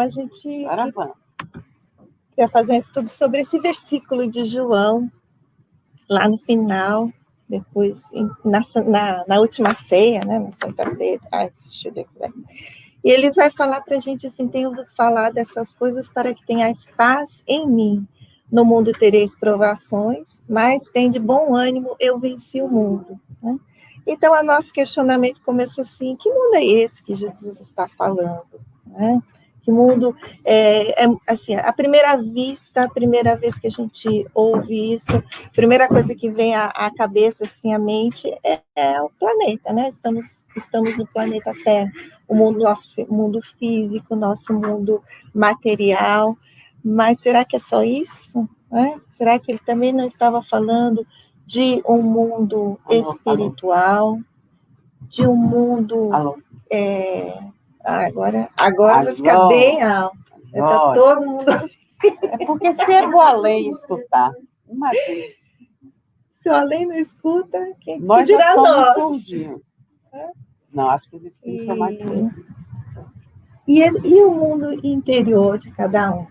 a gente quer fazer um estudo sobre esse versículo de João, lá no final, depois, na última ceia, né, na Santa Ceia. Deixa eu ver aqui, né? E ele vai falar para a gente assim: tenho-vos falado essas coisas para que tenhais paz em mim. No mundo tereis provações, mas tende bom ânimo, eu venci o mundo. Né? Então, o nosso questionamento começa assim: que mundo é esse que Jesus está falando? Né? Que mundo assim, à primeira vista, a primeira vez que a gente ouve isso, a primeira coisa que vem à cabeça, assim, à mente, é o planeta, né? Estamos no planeta Terra, nosso mundo físico, nosso mundo material, mas será que é só isso? Né? Será que ele também não estava falando de um mundo espiritual, de um mundo... Agora vai ficar bem alto. Está todo mundo... É porque se eu vou além escutar, imagina. Se o além não escuta, quem nós dirá nós? Surdinhos. Não, acho que os espíritos são mais surdos. E o mundo interior de cada um?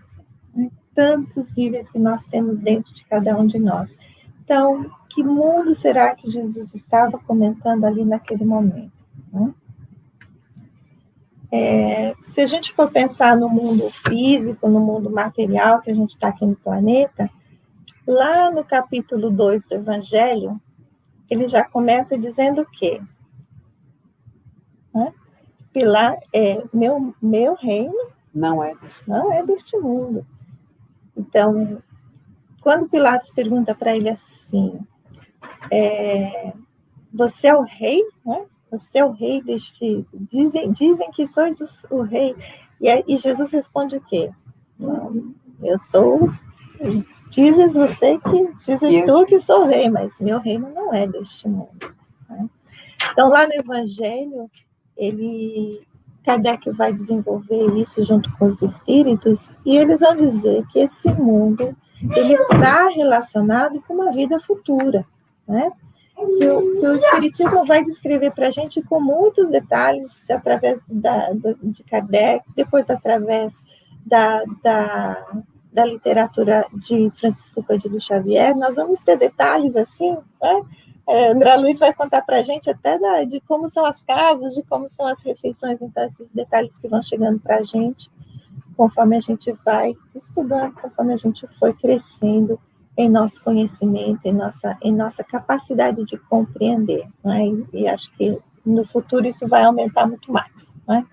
Tantos níveis que nós temos dentro de cada um de nós. Então, que mundo será que Jesus estava comentando ali naquele momento? Né? Se a gente for pensar no mundo físico, no mundo material que a gente está aqui no planeta, lá no capítulo 2 do Evangelho, ele já começa dizendo o quê? Pilar meu reino não é deste mundo. Então, quando Pilatos pergunta para ele assim, você é o rei, né? Você é o rei deste... Dizem que sois o rei. E Jesus responde o quê? Não, eu sou... Dizes tu que sou rei, mas meu reino não é deste mundo. Né? Então, lá no Evangelho, Kardec vai desenvolver isso junto com os espíritos, e eles vão dizer que esse mundo ele está relacionado com uma vida futura, né? Que o Espiritismo vai descrever para a gente com muitos detalhes, através de Kardec, depois através da literatura de Francisco Cândido Xavier. Nós vamos ter detalhes assim, né? André Luiz vai contar para a gente até de como são as casas, de como são as refeições, então esses detalhes que vão chegando para a gente, conforme a gente vai estudando, conforme a gente foi crescendo em nosso conhecimento, em nossa capacidade de compreender, né? E acho que no futuro isso vai aumentar muito mais, né?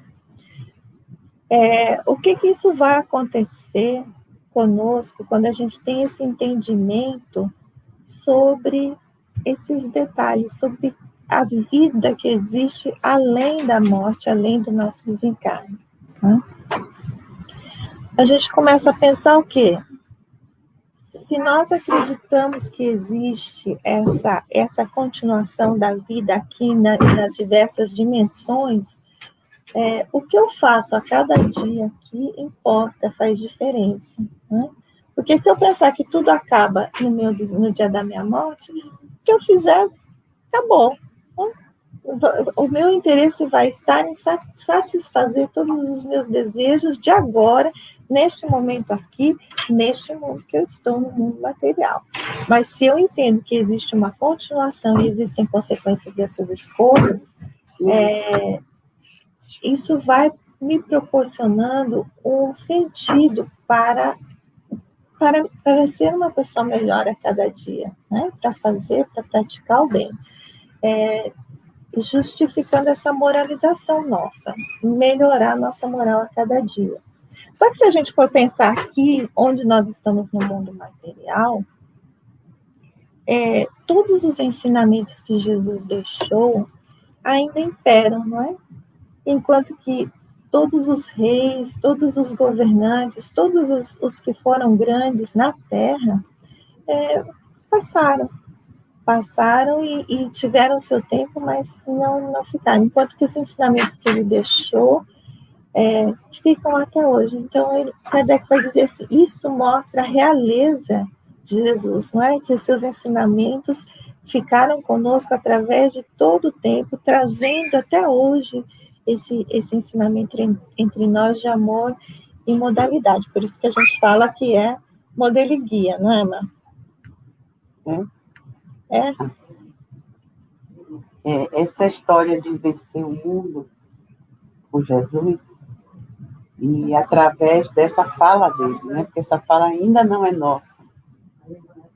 O que isso vai acontecer conosco quando a gente tem esse entendimento sobre esses detalhes, sobre a vida que existe além da morte, além do nosso desencarne, né? A gente começa a pensar o quê? Se nós acreditamos que existe essa continuação da vida aqui nas diversas dimensões, o que eu faço a cada dia aqui importa, faz diferença, né? Porque se eu pensar que tudo acaba no dia da minha morte, o que eu fizer, acabou. Né? O meu interesse vai estar em satisfazer todos os meus desejos de agora, neste momento aqui, neste mundo que eu estou, no mundo material. Mas se eu entendo que existe uma continuação e existem consequências dessas escolhas, isso vai me proporcionando um sentido para ser uma pessoa melhor a cada dia, né? Para praticar o bem. Justificando essa moralização nossa, melhorar nossa moral a cada dia. Só que se a gente for pensar aqui, onde nós estamos no mundo material, todos os ensinamentos que Jesus deixou ainda imperam, não é? Enquanto que todos os reis, todos os governantes, todos os que foram grandes na Terra, passaram e tiveram seu tempo, mas não ficaram. Enquanto que os ensinamentos que ele deixou ficam até hoje. Então, Kardec vai dizer assim, isso mostra a realeza de Jesus, não é? Que os seus ensinamentos ficaram conosco através de todo o tempo, trazendo até hoje esse ensinamento entre nós de amor em modalidade. Por isso que a gente fala que é modelo e guia, não é, Mar? É? Essa história de vencer o mundo com Jesus, e através dessa fala dele, né? Porque essa fala ainda não é nossa.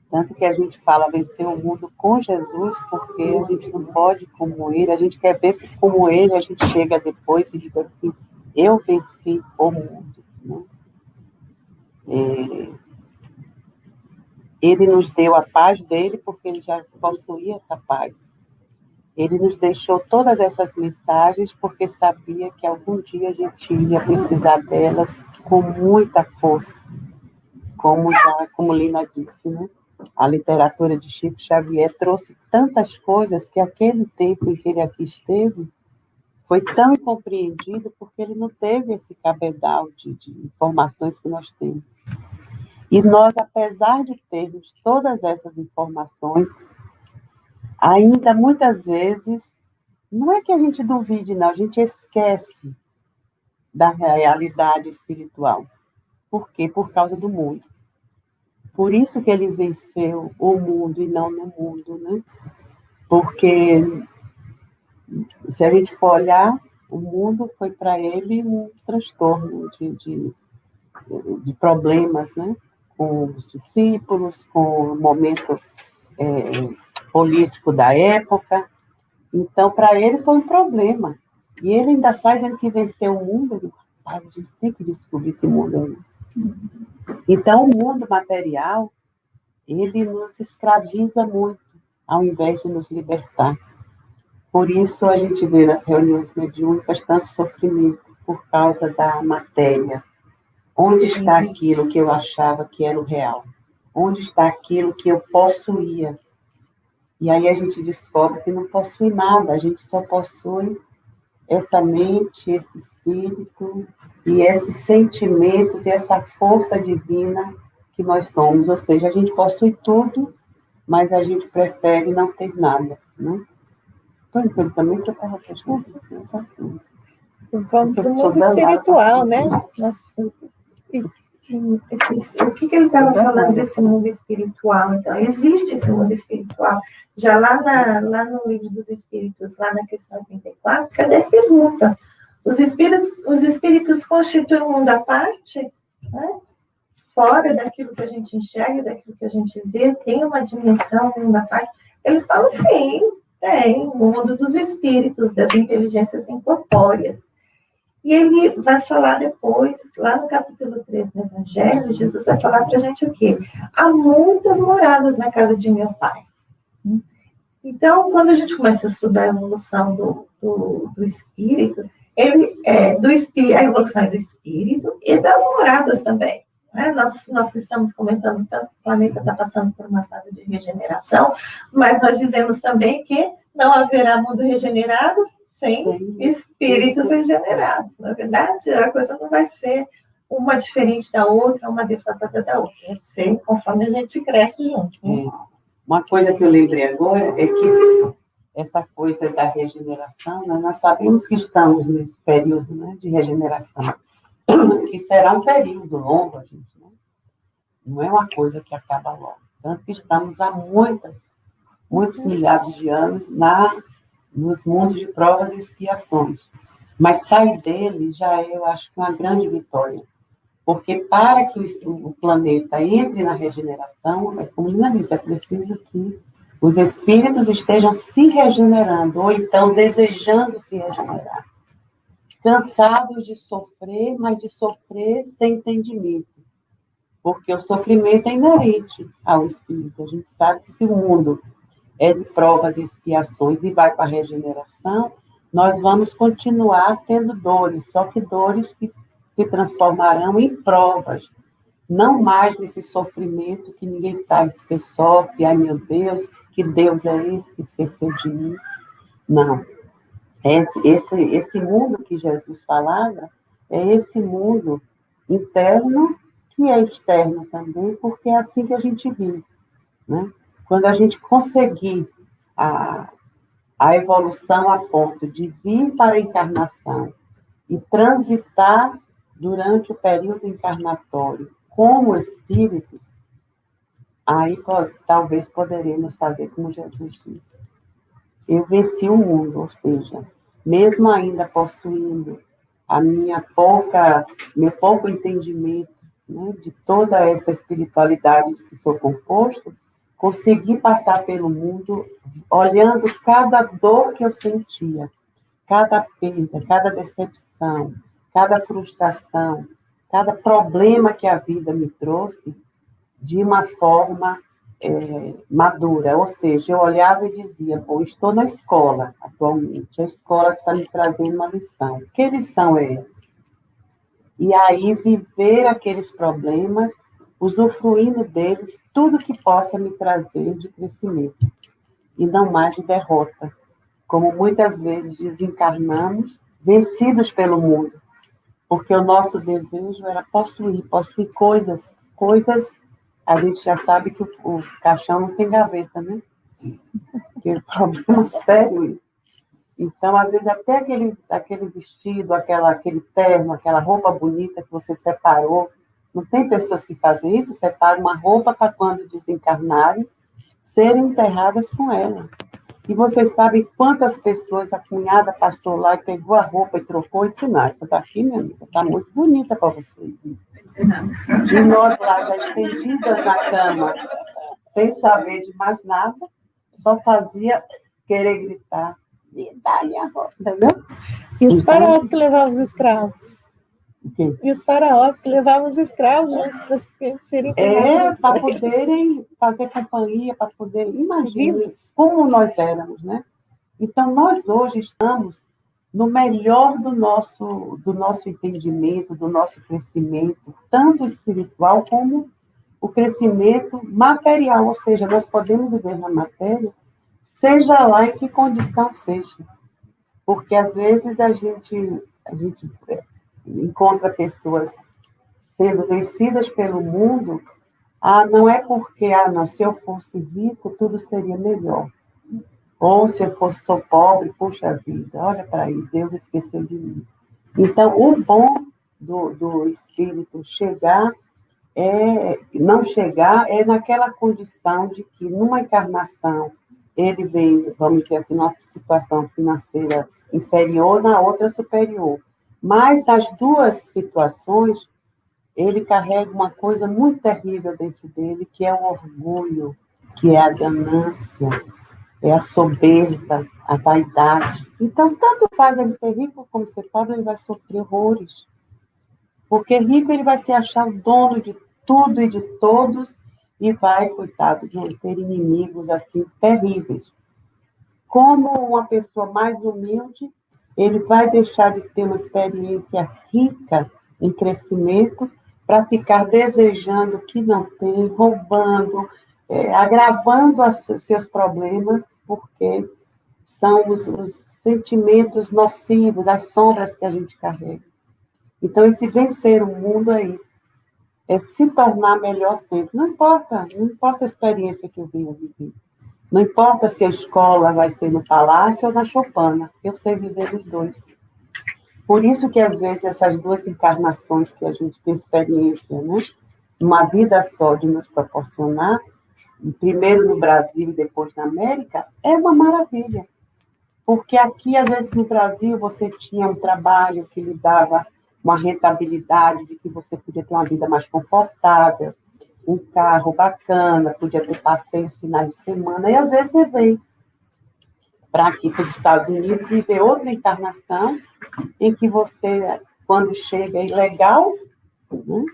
Tanto que a gente fala vencer o mundo com Jesus, porque a gente não pode como ele, a gente quer ver se como ele a gente chega depois e diz assim, eu venci o mundo. Né? Ele nos deu a paz dele porque ele já possuía essa paz. Ele nos deixou todas essas mensagens porque sabia que algum dia a gente ia precisar delas com muita força, como Lina disse, né? A literatura de Chico Xavier trouxe tantas coisas que aquele tempo em que ele aqui esteve foi tão incompreendido porque ele não teve esse cabedal de informações que nós temos. E nós, apesar de termos todas essas informações, ainda muitas vezes, não é que a gente duvide, não, a gente esquece da realidade espiritual. Por quê? Por causa do mundo. Por isso que ele venceu o mundo e não no mundo, né? Porque, se a gente for olhar, o mundo foi para ele um transtorno de problemas, né? Com os discípulos, com o momento político da época. Então, para ele foi um problema. E ele ainda sai dizendo que venceu o mundo. Ele, a gente tem que descobrir que mundo é esse. Então, o mundo material, ele nos escraviza muito, ao invés de nos libertar. Por isso, a gente vê nas reuniões mediúnicas tanto sofrimento por causa da matéria. Onde está aquilo que eu achava que era o real? Onde está aquilo que eu possuía? E aí a gente descobre que não possui nada, a gente só possui essa mente, esse espírito e esses sentimentos e essa força divina que nós somos. Ou seja, a gente possui tudo, mas a gente prefere não ter nada, né? Estou entendendo também que eu estava prestando atenção. Vamos para o mundo espiritual, né? Nossa, o que ele estava falando desse mundo espiritual? Então, existe esse mundo espiritual. Já lá no Livro dos Espíritos, lá na questão 34, cadê a pergunta? Os espíritos constituem um mundo à parte, né? Fora daquilo que a gente enxerga, daquilo que a gente vê, tem uma dimensão, um mundo à parte. Eles falam, sim, tem o mundo dos espíritos, das inteligências incorpóreas. E ele vai falar depois, lá no capítulo 3 do Evangelho, Jesus vai falar para a gente o quê? Há muitas moradas na casa de meu Pai. Então, quando a gente começa a estudar a evolução do espírito, a evolução do espírito e das moradas também. Né? Nós estamos comentando que o planeta está passando por uma fase de regeneração, mas nós dizemos também que não haverá mundo regenerado sem espíritos regenerados. Na verdade, a coisa não vai ser uma diferente da outra, uma defasada da outra. Vai ser conforme a gente cresce junto. Né? Uma coisa que eu lembrei agora é que essa coisa da regeneração, né, nós sabemos que estamos nesse período, né, de regeneração, que será um período longo, gente, né? Não é uma coisa que acaba logo. Tanto que estamos há muitos milhares de anos nos mundos de provas e expiações. Mas sair dele já é, eu acho, uma grande vitória. Porque para que o planeta entre na regeneração, como Lina disse, é preciso que os espíritos estejam se regenerando, ou então desejando se regenerar. Cansados de sofrer, mas de sofrer sem entendimento. Porque o sofrimento é inerente ao espírito. A gente sabe que se o mundo é de provas e expiações e vai para a regeneração, nós vamos continuar tendo dores, só que dores que se transformarão em provas, não mais nesse sofrimento que ninguém sabe porque sofre, ai meu Deus, que Deus é esse que esqueceu de mim. Não. Esse mundo que Jesus falava é esse mundo interno que é externo também, porque é assim que a gente vive, né? Quando a gente conseguir a evolução a ponto de vir para a encarnação e transitar durante o período encarnatório como espíritos, aí talvez poderemos fazer como Jesus disse. Eu venci o mundo, ou seja, mesmo ainda possuindo meu pouco entendimento, né, de toda essa espiritualidade de que sou composto, consegui passar pelo mundo olhando cada dor que eu sentia, cada perda, cada decepção, cada frustração, cada problema que a vida me trouxe, de uma forma madura. Ou seja, eu olhava e dizia, pô, estou na escola atualmente, a escola está me trazendo uma lição. Que lição é essa? E aí viver aqueles problemas, usufruindo deles, tudo que possa me trazer de crescimento, e não mais de derrota, como muitas vezes desencarnamos, vencidos pelo mundo, porque o nosso desejo era possuir coisas, a gente já sabe que o caixão não tem gaveta, né? Que é um problema sério isso. Então, às vezes, até aquele vestido, aquele terno, aquela roupa bonita que você separou, não tem pessoas que fazem isso, separam uma roupa para quando desencarnarem, serem enterradas com ela. E vocês sabem quantas pessoas a cunhada passou lá e pegou a roupa e trocou e disse, não, essa daqui, minha amiga, está muito bonita para você. E nós lá já estendidas na cama, sem saber de mais nada, só fazia querer gritar, me dá minha roupa, entendeu? E os faraós que levavam os escravos. E os faraós que levavam os escravos juntos para serem para poderem fazer companhia, para poder imaginar como nós éramos, né? Então, nós hoje estamos no melhor do nosso entendimento, do nosso crescimento, tanto espiritual como o crescimento material, ou seja, nós podemos viver na matéria, seja lá em que condição seja. Porque, às vezes, a gente encontra pessoas sendo vencidas pelo mundo, não é porque, não, se eu fosse rico, tudo seria melhor. Ou se eu sou pobre, puxa vida, olha para aí, Deus esqueceu de mim. Então, o bom do espírito não chegar, é naquela condição de que, numa encarnação, ele vem, vamos dizer assim, numa situação financeira inferior, na outra superior. Mas, nas duas situações, ele carrega uma coisa muito terrível dentro dele, que é o orgulho, que é a ganância, é a soberba, a vaidade. Então, tanto faz ele ser rico como ser pobre, ele vai sofrer horrores. Porque rico ele vai se achar o dono de tudo e de todos e vai, coitado, ter inimigos assim terríveis. Como uma pessoa mais humilde, ele vai deixar de ter uma experiência rica em crescimento para ficar desejando o que não tem, roubando, agravando os seus problemas, porque são os sentimentos nocivos, as sombras que a gente carrega. Então, esse vencer o mundo é isso. É se tornar melhor sempre. Não importa a experiência que eu venha viver. Não importa se a escola vai ser no Palácio ou na Choupana. Eu sei viver os dois. Por isso que, às vezes, essas duas encarnações que a gente tem experiência, né? Uma vida só de nos proporcionar, primeiro no Brasil e depois na América, é uma maravilha. Porque aqui, às vezes, no Brasil, você tinha um trabalho que lhe dava uma rentabilidade, de que você podia ter uma vida mais confortável, um carro bacana, podia ter passeios finais de semana, e às vezes você vem para aqui, para os Estados Unidos, e vê outra encarnação em que você, quando chega, é ilegal, né?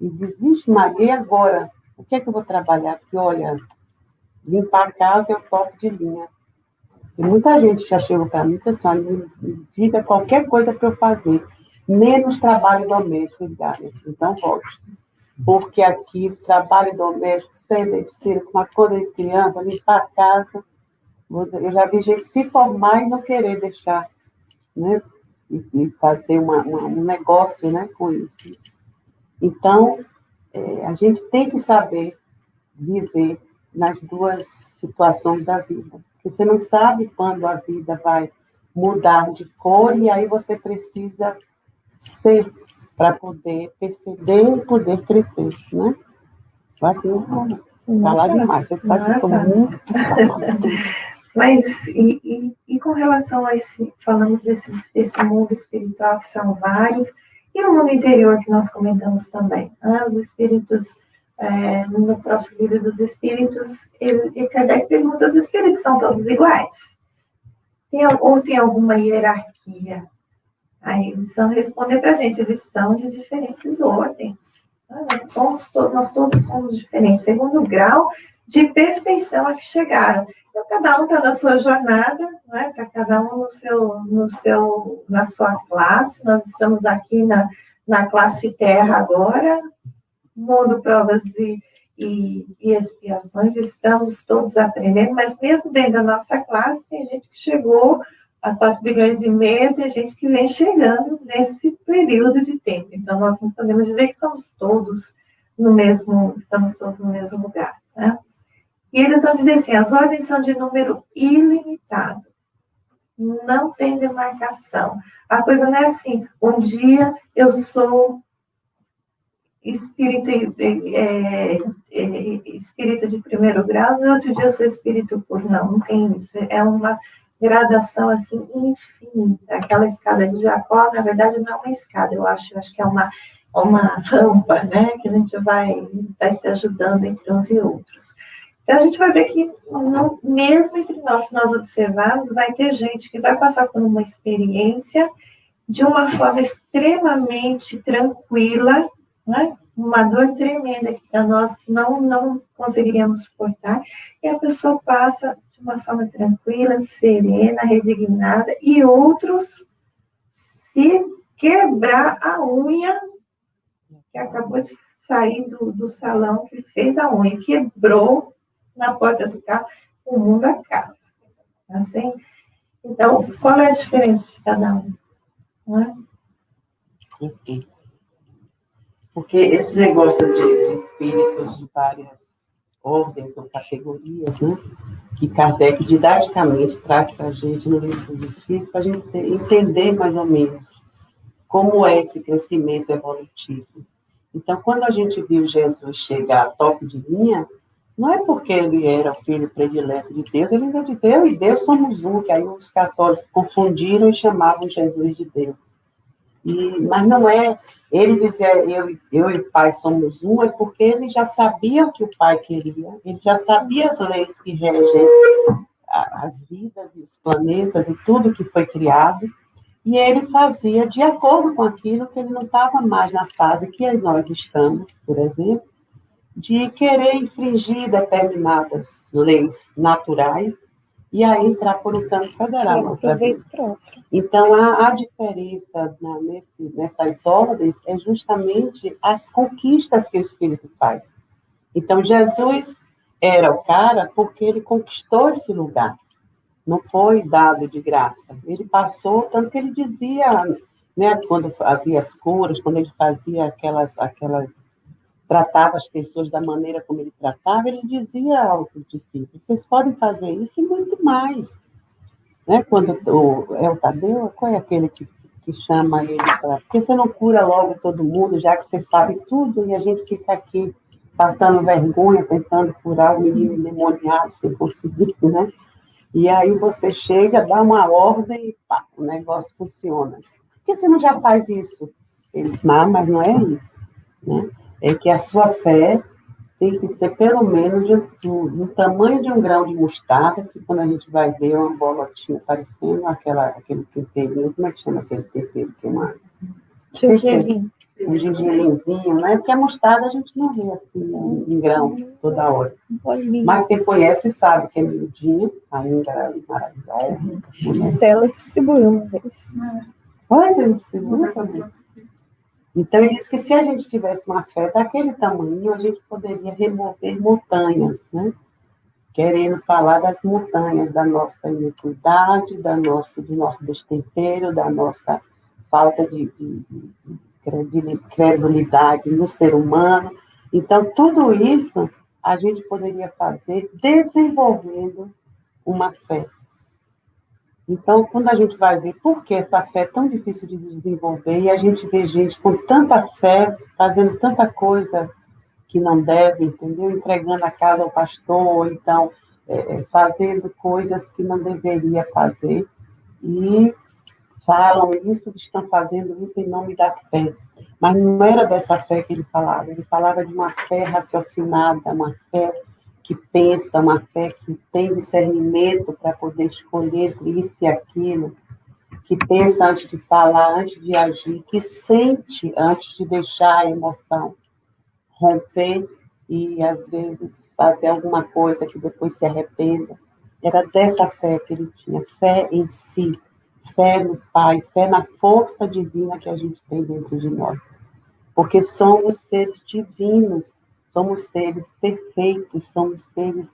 E diz, vixe, Maria, e agora? O que é que eu vou trabalhar? Porque, olha, limpar a casa é o toque de linha. E muita gente já chegou para mim e disse assim, me diga qualquer coisa para eu fazer, menos trabalho doméstico, então volte. Porque aqui, trabalho doméstico, sem medicina, com uma coisa de criança, limpar a casa, eu já vi gente se formar e não querer deixar, né? E fazer um negócio, né, com isso. Então, a gente tem que saber viver nas duas situações da vida. Porque você não sabe quando a vida vai mudar de cor e aí você precisa ser para poder perceber e poder crescer, né? Assim, falar demais, você sabe que eu sou muito falada. Mas, e com relação a falamos desse mundo espiritual, que são vários, e o mundo interior que nós comentamos também, né? Os espíritos, no próprio livro dos espíritos, Kardec pergunta, os espíritos são todos iguais? Ou tem alguma hierarquia? Aí eles vão responder para a gente, eles são de diferentes ordens. Nós todos somos diferentes, segundo o grau de perfeição a que chegaram. Então, cada um está na sua jornada, né? Está cada um na sua classe. Nós estamos aqui na classe Terra agora, mundo, provas e expiações, estamos todos aprendendo, mas mesmo dentro da nossa classe, tem gente que chegou a 4 bilhões e meio, tem gente que vem chegando nesse período de tempo. Então, nós não podemos dizer que estamos todos no mesmo lugar, né? E eles vão dizer assim, as ordens são de número ilimitado. Não tem demarcação. A coisa não é assim, um dia eu sou espírito de primeiro grau, no outro dia eu sou espírito puro. Não tem isso. É uma gradação assim infinita. Aquela escada de Jacó, na verdade, não é uma escada, eu acho que é uma rampa, né? Que a gente vai se ajudando entre uns e outros. Então, a gente vai ver que, mesmo entre nós, se nós observarmos, vai ter gente que vai passar por uma experiência de uma forma extremamente tranquila, né? Uma dor tremenda que para nós não conseguiríamos suportar, e a pessoa passa de uma forma tranquila, serena, resignada, e outros se quebrar a unha, que acabou de sair do salão, que fez a unha, quebrou na porta do carro, o mundo acaba. Assim? Então, qual é a diferença de cada um? Não é? Porque esse negócio de espíritos de várias ordens ou categorias, né, que Kardec didaticamente traz para a gente no livro dos Espíritos, para a gente entender mais ou menos como é esse crescimento evolutivo. Então, quando a gente viu Jesus chegar a top de linha, não é porque ele era o filho predileto de Deus, ele ia dizer, eu e Deus somos um, que aí os católicos confundiram e chamavam Jesus de Deus. Mas não é, ele dizer eu e o Pai somos um, é porque ele já sabia o que o Pai queria, ele já sabia as leis que regem as vidas e os planetas e tudo que foi criado, e ele fazia de acordo com aquilo que ele não estava mais na fase que nós estamos, por exemplo, de querer infringir determinadas leis naturais e aí entrar por um campo federal. Então, a diferença nessas ordens é justamente as conquistas que o Espírito faz. Então, Jesus era o cara porque ele conquistou esse lugar. Não foi dado de graça. Ele passou, tanto que ele dizia, né, quando fazia as curas, quando ele fazia aquelas tratava as pessoas da maneira como ele tratava, ele dizia aos discípulos, vocês podem fazer isso e muito mais. Né? Quando o Tadeu, qual é aquele que chama ele para... Porque você não cura logo todo mundo, já que você sabe tudo, e a gente fica aqui passando vergonha, tentando curar o menino endemoniado, sem conseguir, né? E aí você chega, dá uma ordem e pá, o negócio funciona. Por que você não já faz isso? Eles, mas não é isso, né? É que a sua fé tem que ser pelo menos do tamanho de um grão de mostarda, que quando a gente vai ver uma bolotinha parecendo aquele temperinho, como é que chama aquele tempero? Que é uma... Gergelim. Um gergelimzinho, né? Porque a mostarda a gente não vê assim em grão toda hora. Mas quem conhece sabe que é miudinha, ainda é maravilhosa. Estela distribuiu uma vez. Pois, ele distribuiu também. Então, ele disse que se a gente tivesse uma fé daquele tamanho, a gente poderia remover montanhas, né? Querendo falar das montanhas, da nossa iniquidade, do nosso destempero, da nossa falta de credulidade no ser humano. Então, tudo isso a gente poderia fazer desenvolvendo uma fé. Então, quando a gente vai ver por que essa fé é tão difícil de desenvolver, e a gente vê gente com tanta fé, fazendo tanta coisa que não deve, entendeu? Entregando a casa ao pastor, ou então fazendo coisas que não deveria fazer, e falam isso, estão fazendo isso em nome da fé. Mas não era dessa fé que ele falava de uma fé raciocinada, uma fé que pensa, uma fé que tem discernimento para poder escolher entre isso e aquilo, que pensa antes de falar, antes de agir, que sente antes de deixar a emoção romper e, às vezes, fazer alguma coisa que depois se arrependa. Era dessa fé que ele tinha, fé em si, fé no Pai, fé na força divina que a gente tem dentro de nós. Porque somos seres divinos, somos seres perfeitos, somos seres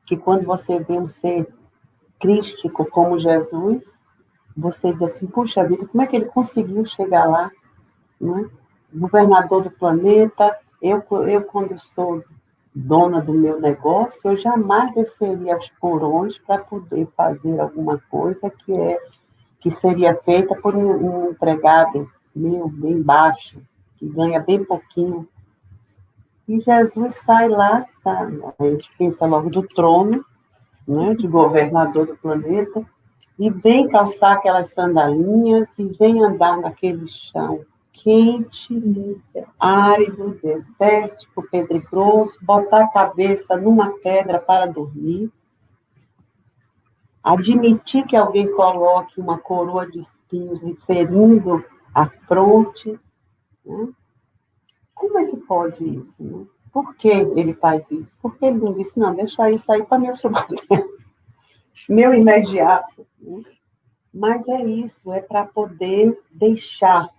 que, quando você vê um ser crístico como Jesus, você diz assim, puxa vida, como é que ele conseguiu chegar lá? Não é? Governador do planeta, eu quando sou dona do meu negócio, eu jamais desceria aos porões para poder fazer alguma coisa que seria feita por um empregado meu, bem baixo, que ganha bem pouquinho. E Jesus sai lá, tá? A gente pensa logo do trono, né, de governador do planeta, e vem calçar aquelas sandalinhas e vem andar naquele chão quente, árido, desértico, pedregoso, botar a cabeça numa pedra para dormir, admitir que alguém coloque uma coroa de espinhos lhe ferindo a fronte, né? Como é que pode isso, né? Por que ele faz isso? Porque ele não disse, não, deixa isso aí para meu sobrinho, meu imediato, né? Mas é isso, é para poder deixar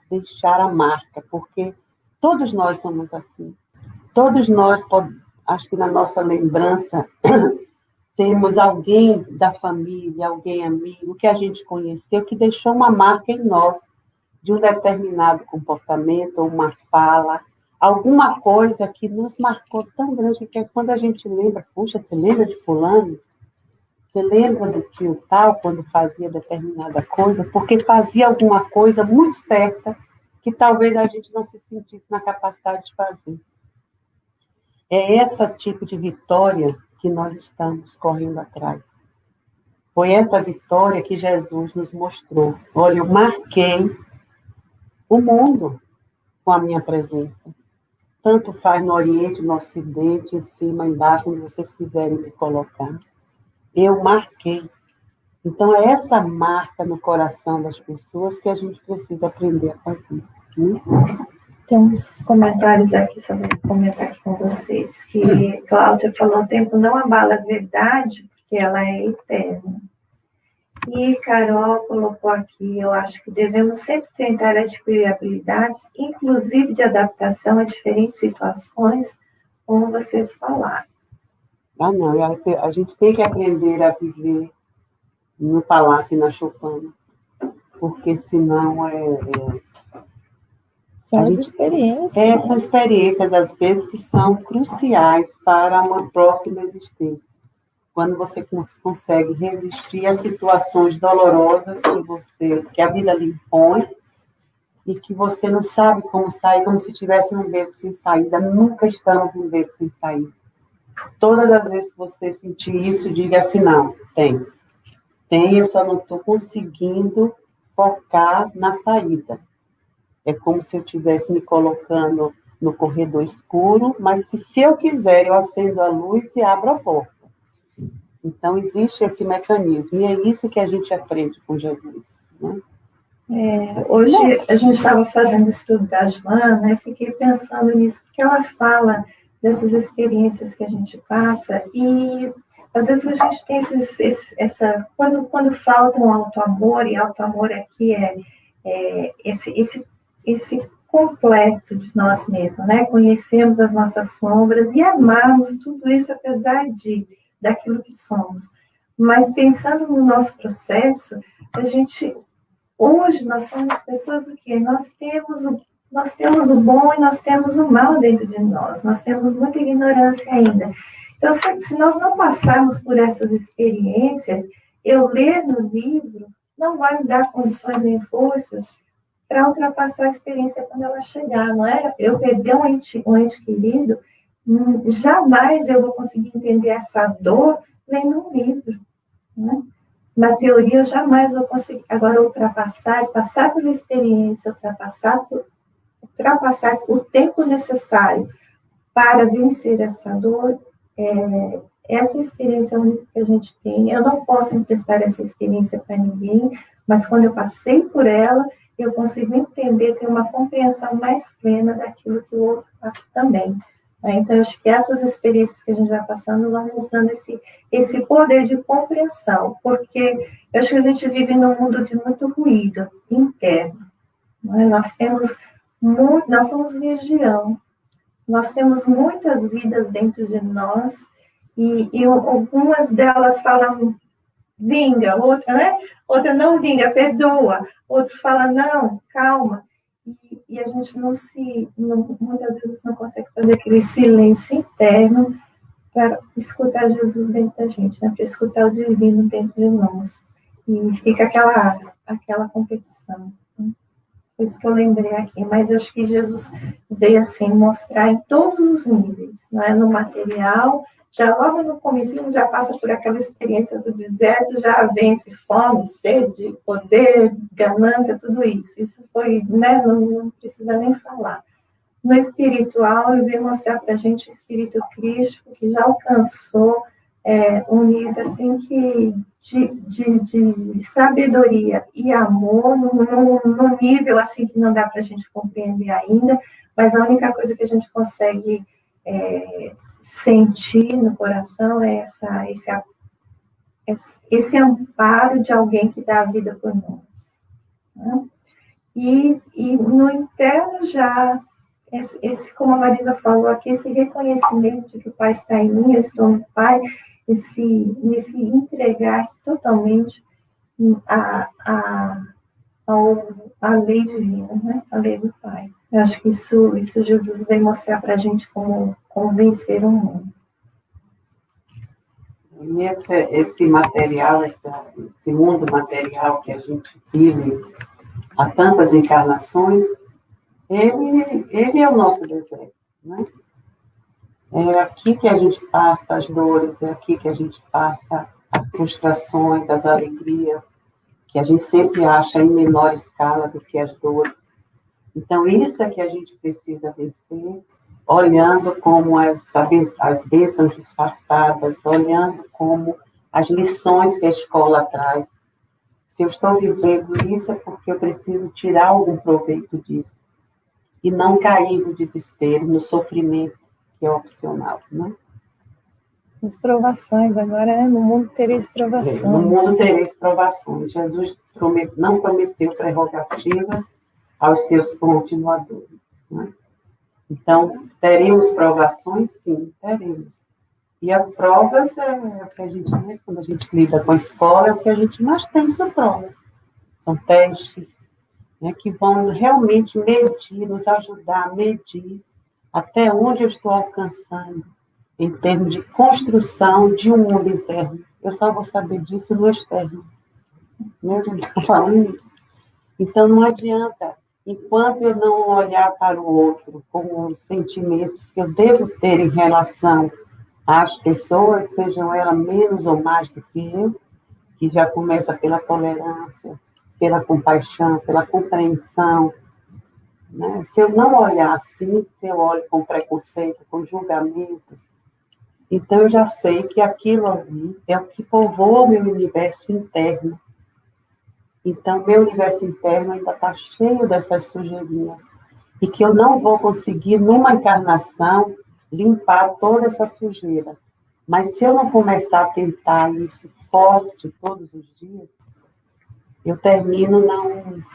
a marca, porque todos nós somos assim. Todos nós, acho que na nossa lembrança, temos alguém da família, alguém amigo, que a gente conheceu, que deixou uma marca em nós, de um determinado comportamento, ou uma fala, alguma coisa que nos marcou tão grande, que quando a gente lembra, puxa, você lembra de fulano? Você lembra do tio tal, quando fazia determinada coisa? Porque fazia alguma coisa muito certa, que talvez a gente não se sentisse na capacidade de fazer. É esse tipo de vitória que nós estamos correndo atrás. Foi essa vitória que Jesus nos mostrou. Olha, eu marquei o mundo com a minha presença. Tanto faz no Oriente, no Ocidente, em cima, embaixo, onde vocês quiserem me colocar. Eu marquei. Então, é essa marca no coração das pessoas que a gente precisa aprender a fazer. Tem uns comentários aqui, só vou comentar aqui com vocês, que Cláudia falou, o tempo não abala a verdade, porque ela é eterna. E Carol colocou aqui, eu acho que devemos sempre tentar adquirir habilidades, inclusive de adaptação a diferentes situações, como vocês falaram. Ah, não, a gente tem que aprender a viver no palácio e na choupana, porque senão são as experiências. São experiências, às vezes, que são cruciais para uma próxima existência. Quando você consegue resistir a situações dolorosas que a vida lhe impõe e que você não sabe como sair, como se tivesse um beco sem saída. Nunca estamos num beco sem saída. Todas as vezes que você sentir isso, diga assim, não, tem, eu só não estou conseguindo focar na saída. É como se eu estivesse me colocando no corredor escuro, mas que se eu quiser, eu acendo a luz e abro a porta. Então, existe esse mecanismo, e é isso que a gente aprende com Jesus, né? Hoje, a gente estava fazendo o estudo da Joana, né? Fiquei pensando nisso, porque ela fala dessas experiências que a gente passa, e às vezes a gente tem quando falta um auto-amor, e auto-amor aqui esse completo de nós mesmos, né? Conhecemos as nossas sombras e amarmos tudo isso apesar daquilo que somos. Mas pensando no nosso processo, hoje nós somos pessoas o quê? Nós temos o bom e nós temos o mal dentro de nós. Nós temos muita ignorância ainda. Então, se nós não passarmos por essas experiências, eu ler no livro não vai me dar condições nem forças para ultrapassar a experiência quando ela chegar, não é? Eu perder um ente querido, jamais eu vou conseguir entender essa dor lendo um livro, né? Na teoria, eu jamais vou conseguir. Agora, passar pela experiência, ultrapassar o tempo necessário para vencer essa dor, essa experiência única que a gente tem. Eu não posso emprestar essa experiência para ninguém, mas quando eu passei por ela, eu consigo entender, ter uma compreensão mais plena daquilo que o outro passa também. Então, eu acho que essas experiências que a gente vai passando vão nos dando esse poder de compreensão, porque eu acho que a gente vive num mundo de muito ruído interno. Nós somos legião, nós temos muitas vidas dentro de nós, e algumas delas falam vinga, outra, né? Outra não vinga, perdoa, outro fala não, calma. E a gente muitas vezes não consegue fazer aquele silêncio interno para escutar Jesus dentro da gente, né? Para escutar o divino dentro de nós. E fica aquela competição. Por isso que eu lembrei aqui. Mas acho que Jesus veio assim mostrar em todos os níveis, não é? No material, já logo no comecinho já passa por aquela experiência do deserto, já vence fome, sede, poder, ganância, tudo isso. Isso foi, né? Não precisa nem falar. No espiritual, ele veio mostrar para a gente o espírito crístico, que já alcançou um nível assim de sabedoria e amor, num nível assim que não dá para a gente compreender ainda, mas a única coisa que a gente consegue sentir no coração é esse amparo de alguém que dá a vida por nós. Né? E no interno já, como a Marisa falou aqui, esse reconhecimento de que o Pai está em mim, eu estou no Pai, nesse entregar totalmente à lei divina, né? A lei do Pai. Eu acho que isso Jesus vem mostrar para a gente como vencer o mundo. E esse material, esse mundo material que a gente vive há tantas encarnações, ele é o nosso desejo, né? É aqui que a gente passa as dores, é aqui que a gente passa as frustrações, as alegrias, que a gente sempre acha em menor escala do que as dores. Então, isso é que a gente precisa vencer, olhando como as bênçãos disfarçadas, olhando como as lições que a escola traz. Se eu estou vivendo isso, é porque eu preciso tirar algum proveito disso. E não cair no desespero, no sofrimento, que é opcional, né? As provações, agora no mundo tereis provações. No mundo tereis provações. Jesus não prometeu prerrogativas aos seus continuadores, né? Então, teremos provações? Sim, teremos. E as provas é o que a gente, né, quando a gente lida com a escola, é o que a gente mais tem, são provas. São testes, né, que vão realmente medir, nos ajudar a medir até onde eu estou alcançando em termos de construção de um mundo interno. Eu só vou saber disso no externo. Né? Eu estou falando isso. Então, não adianta, enquanto eu não olhar para o outro com os sentimentos que eu devo ter em relação às pessoas, sejam elas menos ou mais do que eu, que já começa pela tolerância, pela compaixão, pela compreensão. Né? Se eu não olhar assim, se eu olho com preconceito, com julgamentos, então eu já sei que aquilo ali é o que povoa o meu universo interno. Então, meu universo interno ainda está cheio dessas sujeirinhas. E que eu não vou conseguir, numa encarnação, limpar toda essa sujeira. Mas se eu não começar a tentar isso forte todos os dias, eu termino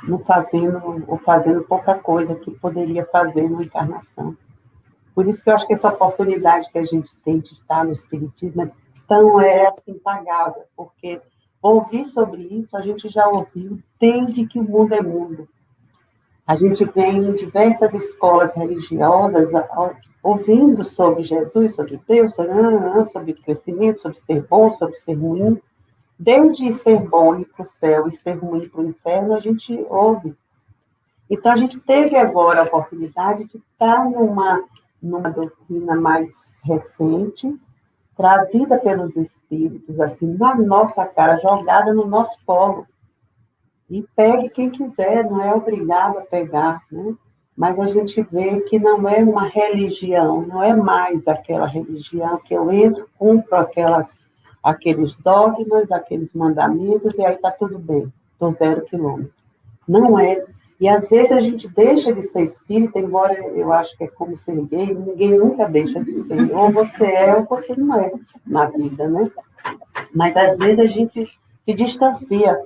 não fazendo, ou fazendo pouca coisa que poderia fazer numa encarnação. Por isso que eu acho que essa oportunidade que a gente tem de estar no Espiritismo é assim, impagável, porque ouvir sobre isso a gente já ouviu desde que o mundo é mundo. A gente vem em diversas escolas religiosas ouvindo sobre Jesus, sobre Deus, sobre crescimento, sobre ser bom, sobre ser ruim, desde ser bom ir para o céu e ser ruim para o inferno, a gente ouve. Então, a gente teve agora a oportunidade de estar numa doutrina mais recente, trazida pelos espíritos, assim, na nossa cara, jogada no nosso colo. E pegue quem quiser, não é obrigado a pegar, né? Mas a gente vê que não é uma religião, não é mais aquela religião que eu entro, cumpro aqueles dogmas, aqueles mandamentos, e aí está tudo bem, estou 0 quilômetro. Não é. E às vezes a gente deixa de ser espírita, embora eu acho que é como ser gay, ninguém nunca deixa de ser. Ou você é ou você não é na vida, né? Mas às vezes a gente se distancia.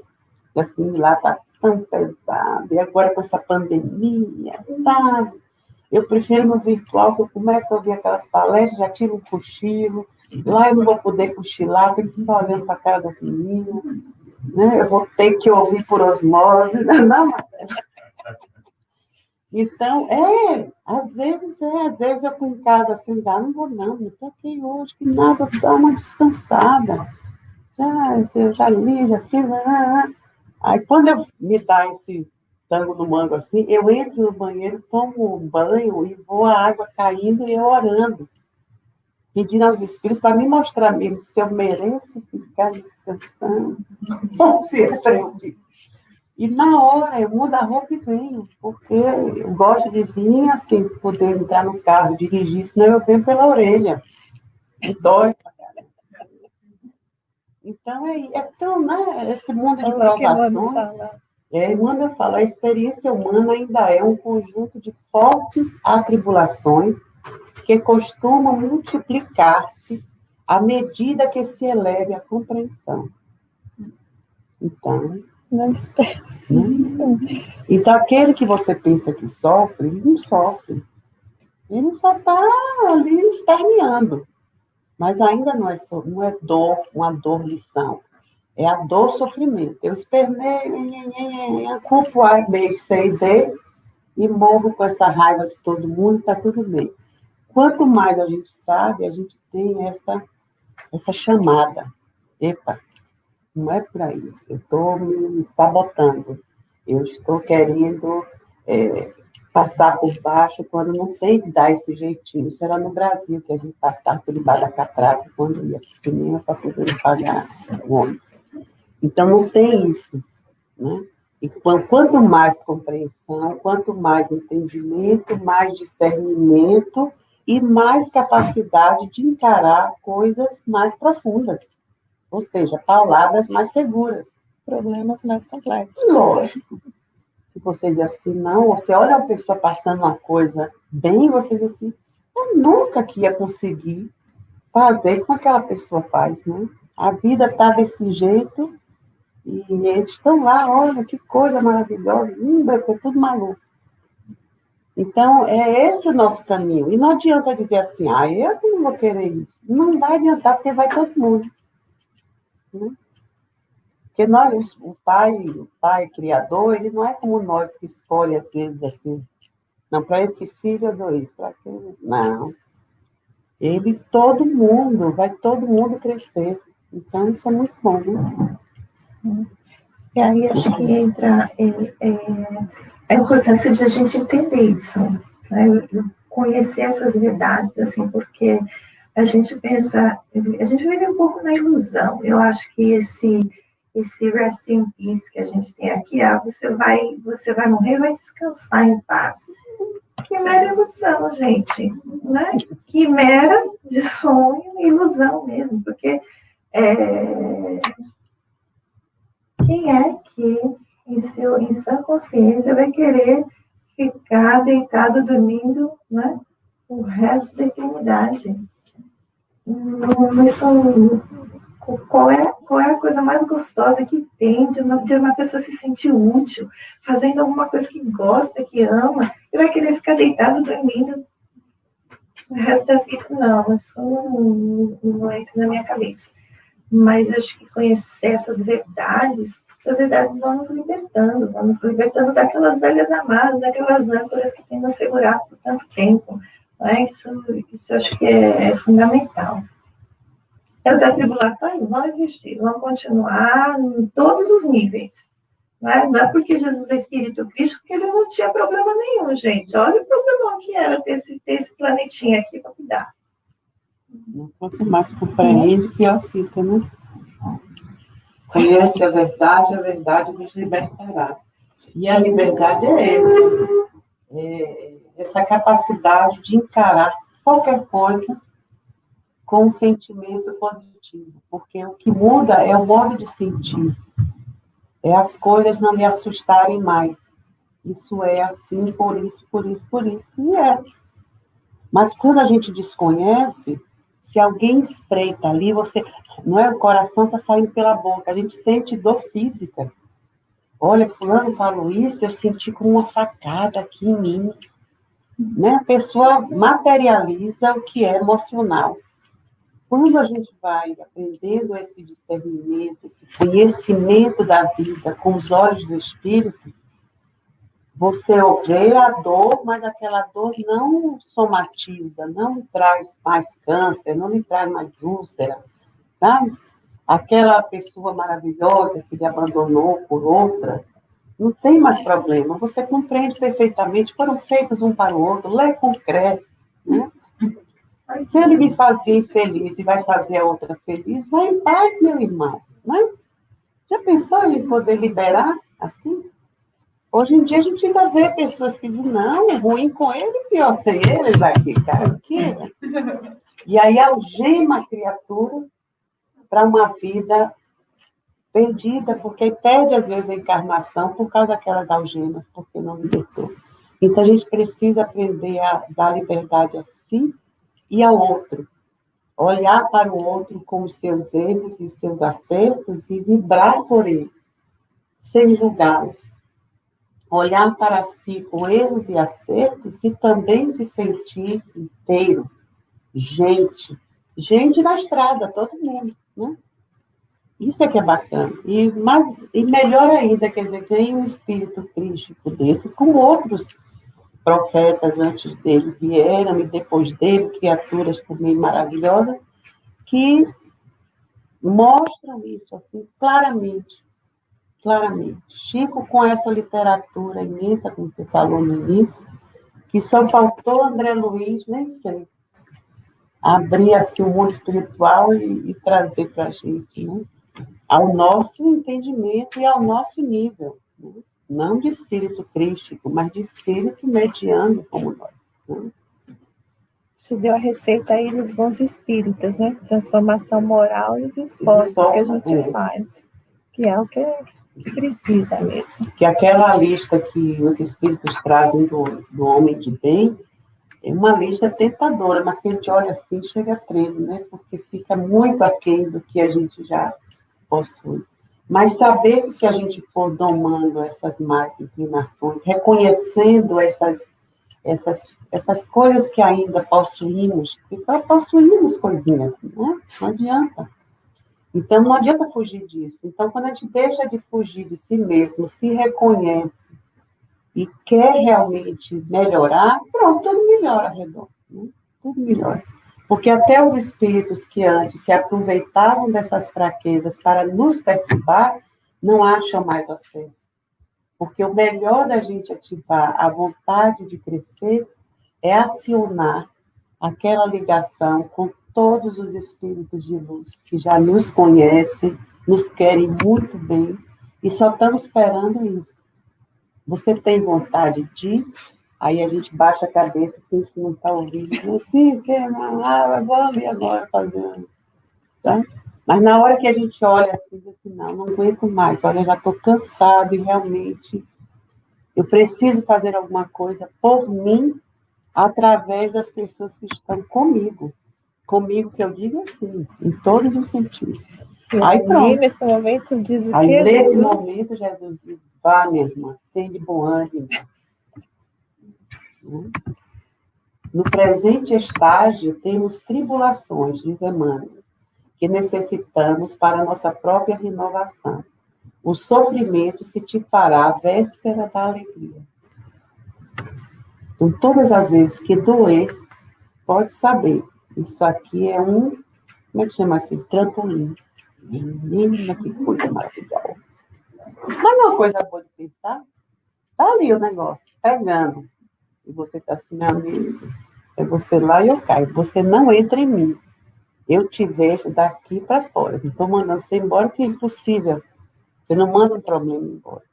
Assim, lá está tão pesado. E agora com essa pandemia, sabe? Eu prefiro no virtual, que eu começo a ouvir aquelas palestras, já tiro um cochilo. Lá eu não vou poder cochilar, tenho que ficar olhando para a cara das meninas. Né? Eu vou ter que ouvir por osmose. Não, Marcelo. Então, às vezes eu estou em casa assim, não vou não estou aqui hoje, que nada, vou dar uma descansada. Eu já li, já fiz. Aí, quando eu me dá esse tango no mango assim, eu entro no banheiro, tomo um banho e vou a água caindo e eu orando, pedindo aos espíritos para me mostrar mesmo se eu mereço ficar descansando ou se é para eu vir. E na hora eu mudo a roupa e venho, porque eu gosto de vir assim, poder entrar no carro, dirigir, senão eu venho pela orelha. Me dói. Então é tão, né? Esse mundo de provações. Quando eu falo, a experiência humana ainda é um conjunto de fortes atribulações que costumam multiplicar-se à medida que se eleve a compreensão. Então, não espero. Então, aquele que você pensa que sofre, ele não sofre. Ele só está ali esperneando. Mas ainda não é dor, uma dor lição. É a dor sofrimento. Eu esperneio, culpo A, B, C e D e morro com essa raiva de todo mundo, está tudo bem. Quanto mais a gente sabe, a gente tem essa chamada. Epa, não é por aí. Eu estou me sabotando. Eu estou querendo passar por baixo quando não tem que dar esse jeitinho. Isso era no Brasil, que a gente passava por debaixo da catraca quando ia para o cinema para poder pagar o ônibus. Então, não tem isso. Né? E quanto mais compreensão, quanto mais entendimento, mais discernimento e mais capacidade de encarar coisas mais profundas. Ou seja, pauladas mais seguras. Problemas mais complexos. Lógico. Se você diz assim, não, você olha a pessoa passando uma coisa bem, você diz assim, eu nunca que ia conseguir fazer como aquela pessoa faz, né? A vida está desse jeito e eles estão lá, olha, que coisa maravilhosa, vai ser tudo maluco. Então, é esse o nosso caminho. E não adianta dizer assim, eu que não vou querer isso. Não vai adiantar, porque vai todo mundo. Né? Porque nós, o pai criador, ele não é como nós que escolhe, às vezes, assim, não, para esse filho eu dou isso, para aquele, não. Todo mundo, vai todo mundo crescer. Então, isso é muito bom, né? E aí, acho que entra a importância de a gente entender isso, né? Conhecer essas verdades, assim, porque a gente pensa, a gente vive um pouco na ilusão. Eu acho que esse rest in peace que a gente tem aqui, você vai morrer, vai descansar em paz. Que mera ilusão, gente, né? Que mera de sonho e ilusão mesmo, porque quem é que em sã consciência vai querer ficar deitado dormindo, né, o resto da eternidade? Qual é a coisa mais gostosa que tem de uma pessoa se sentir útil, fazendo alguma coisa que gosta, que ama, e vai querer ficar deitado dormindo o resto da vida? Não, isso não entra na minha cabeça. Mas acho que conhecer essas verdades vão nos libertando daquelas velhas amarras, daquelas âncoras que tem nos segurado por tanto tempo. Isso eu acho que é fundamental. As atribulações vão existir, vão continuar em todos os níveis. Né? Não é porque Jesus é Espírito Cristo que ele não tinha problema nenhum, gente. Olha o problema que era ter esse planetinha aqui para cuidar. Quanto mais compreende, pior fica, né? Conhece a verdade nos libertará. E a liberdade essa capacidade de encarar qualquer coisa com um sentimento positivo, porque o que muda é o modo de sentir, é as coisas não lhe assustarem mais. Isso é assim, por isso, e é. Mas quando a gente desconhece, se alguém espreita ali, você, não é, o coração está saindo pela boca, a gente sente dor física. Olha, fulano falou isso, eu senti como uma facada aqui em mim. Né? A pessoa materializa o que é emocional. Quando a gente vai aprendendo esse discernimento, esse conhecimento da vida com os olhos do Espírito, você vê a dor, mas aquela dor não somatiza, não lhe traz mais câncer, não lhe traz mais úlcera, sabe? Aquela pessoa maravilhosa que lhe abandonou por outra, não tem mais problema, você compreende perfeitamente, foram feitos um para o outro, lê concreto, né? Se ele me fazia infeliz e vai fazer a outra feliz, vai em paz, meu irmão, né? Já pensou em poder liberar assim? Hoje em dia a gente ainda vê pessoas que dizem, não, ruim com ele, pior sem ele, vai ficar o quê? E aí algema a criatura para uma vida perdida, porque perde às vezes a encarnação por causa daquelas algemas, porque não libertou. Então a gente precisa aprender a dar liberdade a si e ao outro. Olhar para o outro com os seus erros e seus acertos e vibrar por ele, sem julgá-los. Olhar para si com erros e acertos e também se sentir inteiro. Gente na estrada, todo mundo, né? Isso é que é bacana. E melhor ainda, quer dizer, tem um espírito crístico desse, como outros profetas antes dele vieram, e depois dele, criaturas também maravilhosas, que mostram isso assim claramente. Chico, com essa literatura imensa, como você falou no início, que só faltou André Luiz, nem sei, abrir assim, o mundo espiritual e trazer para a gente, né? Ao nosso entendimento e ao nosso nível, né? Não de espírito crístico, mas de espírito mediano como nós. Né? Você deu a receita aí dos bons espíritas, né? Transformação moral e os esforços que a gente faz, que é o que precisa mesmo. Que aquela lista que os espíritos trazem do homem de bem é uma lista tentadora, mas que a gente olha assim, chega a tremer, né? Porque fica muito aquém do que a gente já possui. Mas saber que se a gente for domando essas más inclinações, reconhecendo essas coisas que ainda possuímos, porque possuímos coisinhas, né? Não adianta. Então, não adianta fugir disso. Então, quando a gente deixa de fugir de si mesmo, se reconhece e quer realmente melhorar, pronto, tudo melhora ao redor. Né? Tudo melhora. Porque até os espíritos que antes se aproveitavam dessas fraquezas para nos perturbar, não acham mais acesso. Porque o melhor da gente ativar a vontade de crescer é acionar aquela ligação com todos os espíritos de luz que já nos conhecem, nos querem muito bem e só estamos esperando isso. Você tem vontade de... Aí a gente baixa a cabeça, finge que não está ouvindo. Assim, vou ali agora fazendo. Tá? Mas na hora que a gente olha assim, diz assim, não aguento mais. Olha, já estou cansado e realmente eu preciso fazer alguma coisa por mim através das pessoas que estão comigo. Comigo, que eu digo assim, em todos os sentidos. Aí, pronto. Nesse momento, diz o aí, quê, nesse Jesus? momento, Jesus diz, vá, minha irmã, tem de bom ânimo. No presente estágio, temos tribulações, diz Emmanuel, que necessitamos para a nossa própria renovação. O sofrimento se te fará a véspera da alegria. Então, todas as vezes que doer, pode saber, isso aqui é um como é que chama aqui? Trampolim. Menina, que coisa maravilhosa. Mas não é uma coisa boa de pensar? Tá ali o negócio, pegando. E você tá assim, meu amigo, é você lá e eu caio. Você não entra em mim. Eu te deixo daqui para fora. Não estou mandando você embora, porque é impossível. Você não manda um problema embora.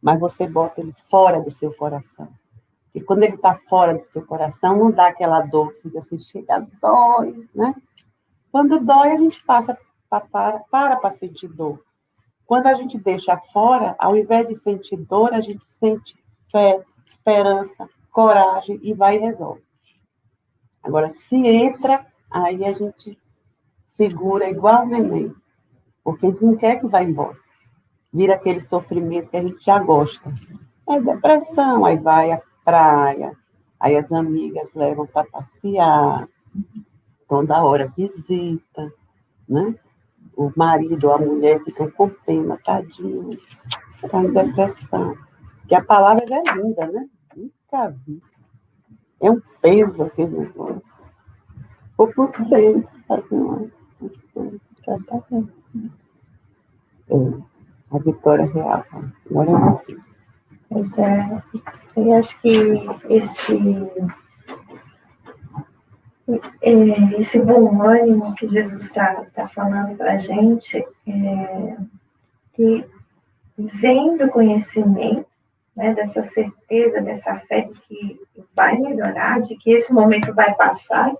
Mas você bota ele fora do seu coração. E quando ele está fora do seu coração, não dá aquela dor que você assim, chega, dói, né? Quando dói, a gente para sentir dor. Quando a gente deixa fora, ao invés de sentir dor, a gente sente fé, esperança, coragem e vai e resolve. Agora, se entra, aí a gente segura igual neném, porque a gente não quer que vá embora. Vira aquele sofrimento que a gente já gosta. É depressão, aí vai à praia, aí as amigas levam para passear, toda hora visita, né? O marido ou a mulher ficam com pena, tadinho, está em depressão. Que a palavra já é linda, né? Nunca vi. É um peso aquele negócio. Ou por cento, exatamente. A vitória real. Agora é você. Pois é, eu acho que esse bom ânimo que Jesus está falando para a gente, que vem do conhecimento, né, dessa certeza, dessa fé de que vai melhorar, de que esse momento vai passar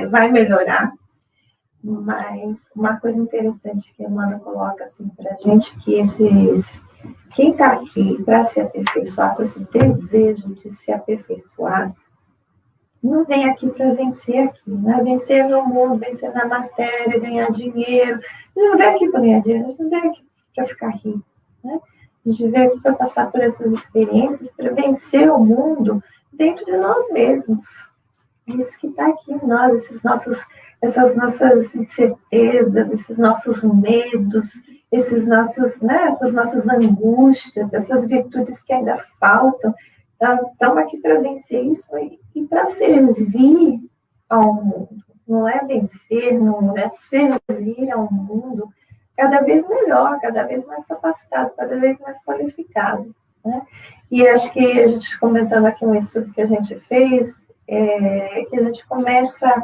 e vai melhorar. Mas uma coisa interessante que a Emmanuel coloca assim, para a gente, que quem está aqui para se aperfeiçoar, com esse desejo de se aperfeiçoar, não vem aqui para vencer aqui, né? Vencer no mundo, vencer na matéria, ganhar dinheiro. A gente não vem aqui para ganhar dinheiro, a gente não vem aqui para ficar rico, né? A gente veio aqui para passar por essas experiências, para vencer o mundo dentro de nós mesmos. Isso que está aqui em nós, essas nossas incertezas, esses nossos medos, essas nossas angústias, essas virtudes que ainda faltam. Estamos aqui para vencer isso e para servir ao mundo. Não é vencer, não é servir ao mundo cada vez melhor, cada vez mais capacitado, cada vez mais qualificado, né? E acho que a gente, comentando aqui um estudo que a gente fez, que a gente começa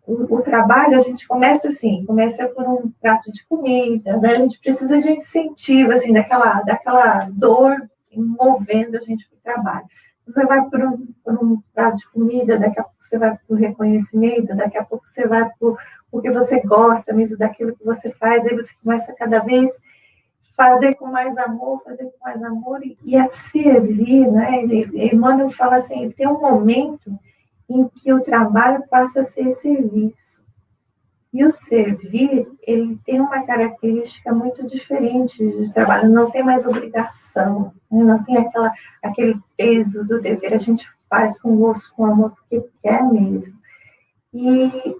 o trabalho, a gente começa assim, começa por um prato de comida, né? A gente precisa de incentivo, assim, daquela dor movendo a gente para o trabalho. Você vai por um prato de comida, daqui a pouco você vai por reconhecimento, daqui a pouco você vai porque você gosta mesmo daquilo que você faz, aí você começa cada vez fazer com mais amor e a servir, né? Emmanuel fala assim, tem um momento em que o trabalho passa a ser serviço. E o servir, ele tem uma característica muito diferente do trabalho, não tem mais obrigação, né? Não tem aquele peso do dever, a gente faz com gosto, com amor, porque quer mesmo. E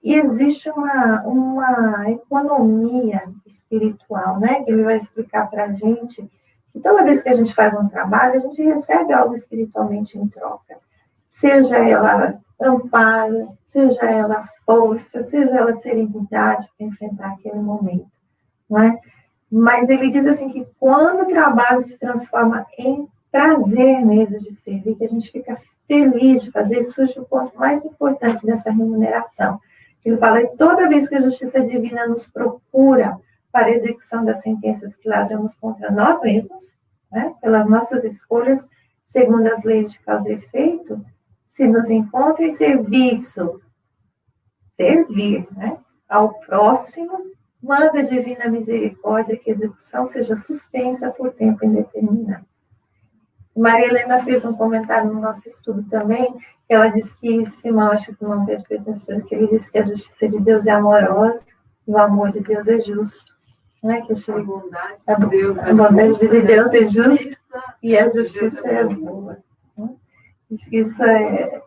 existe uma economia espiritual, né? Que ele vai explicar para a gente que toda vez que a gente faz um trabalho, a gente recebe algo espiritualmente em troca. Seja ela amparo, seja ela força, seja ela serenidade para enfrentar aquele momento, não é? Mas ele diz assim que quando o trabalho se transforma em prazer mesmo de servir, que a gente fica feliz de fazer, surge o ponto mais importante dessa remuneração. Ele fala que toda vez que a justiça divina nos procura para a execução das sentenças que lavramos contra nós mesmos, né, pelas nossas escolhas, segundo as leis de causa e efeito, se nos encontra em serviço, servir, né, ao próximo, manda a divina misericórdia que a execução seja suspensa por tempo indeterminado. Maria Helena fez um comentário no nosso estudo também, que ela diz que Simão Pedro fez um estudo, que ele diz que a justiça de Deus é amorosa e o amor de Deus é justo. Né? Que a bondade de Deus é justa e a justiça é boa. Acho que isso é...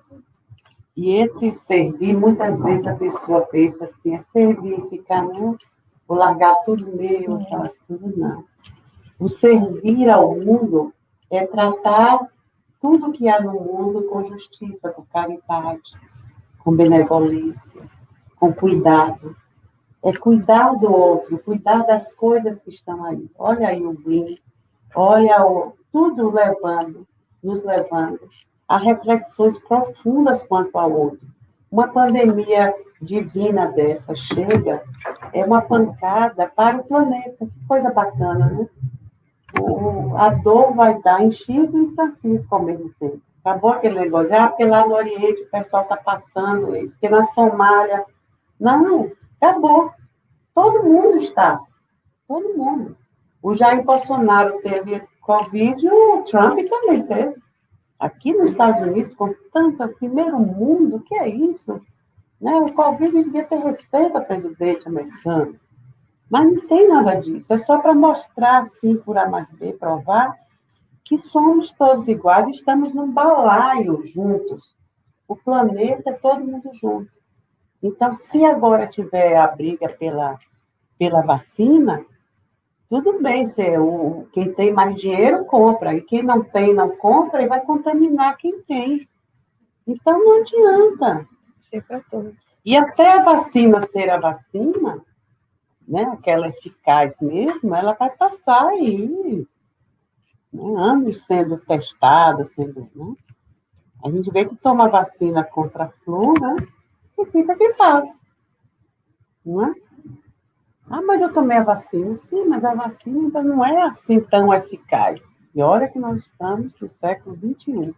E esse servir, muitas vezes a pessoa pensa assim, é servir, ficar, não, vou largar tudo meu, faço tudo, não. O servir ao mundo é tratar tudo que há no mundo com justiça, com caridade, com benevolência, com cuidado. É cuidar do outro, cuidar das coisas que estão aí. Olha aí o Green, olha tudo nos levando a reflexões profundas quanto ao outro. Uma pandemia divina dessa chega, é uma pancada para o planeta. Que coisa bacana, né? A dor vai dar em Chico e em Francisco ao mesmo tempo. Acabou aquele negócio, porque lá no Oriente o pessoal está passando isso, porque na Somália... Não, acabou. Todo mundo está. Todo mundo. O Jair Bolsonaro teve Covid e o Trump também teve. Aqui nos Estados Unidos, com tanto primeiro mundo, o que é isso? Né? O Covid devia ter respeito ao presidente americano. Mas não tem nada disso. É só para mostrar, assim, por A mais B, provar que somos todos iguais, estamos num balaio juntos. O planeta é todo mundo junto. Então, se agora tiver a briga pela vacina, tudo bem, quem tem mais dinheiro compra, e quem não tem não compra e vai contaminar quem tem. Então, não adianta. Ser para todos. E até a vacina ser a vacina, né, aquela eficaz mesmo, ela vai passar aí, né, anos sendo testada, né? A gente vê que toma vacina contra a flu, né, e fica gripado, não é? Mas eu tomei a vacina. Sim, mas a vacina ainda não é assim tão eficaz. E olha que nós estamos no século XXI.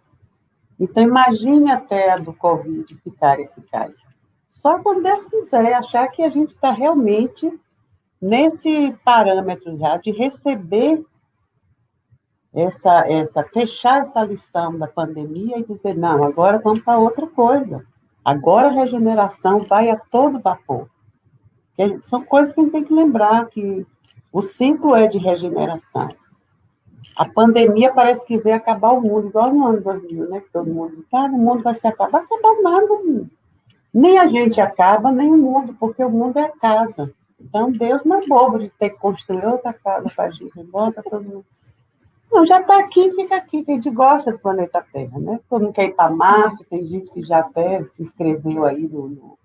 Então, imagine até a do Covid ficar eficaz. Só quando Deus quiser, achar que a gente está realmente nesse parâmetro já de receber fechar essa lição da pandemia e dizer, não, agora vamos para outra coisa. Agora a regeneração vai a todo vapor. São coisas que a gente tem que lembrar, que o ciclo é de regeneração. A pandemia parece que veio acabar o mundo, igual no ano 2000, né? Que todo mundo diz, o mundo vai se acabar. Vai acabar nada. Nem a gente acaba, nem o mundo, porque o mundo é a casa. Então, Deus não é bobo de ter que construir outra casa para a gente. Volta todo mundo. Não, já está aqui, fica aqui, que a gente gosta do planeta Terra, né? Todo mundo quer ir para Marte, tem gente que já até se inscreveu aí no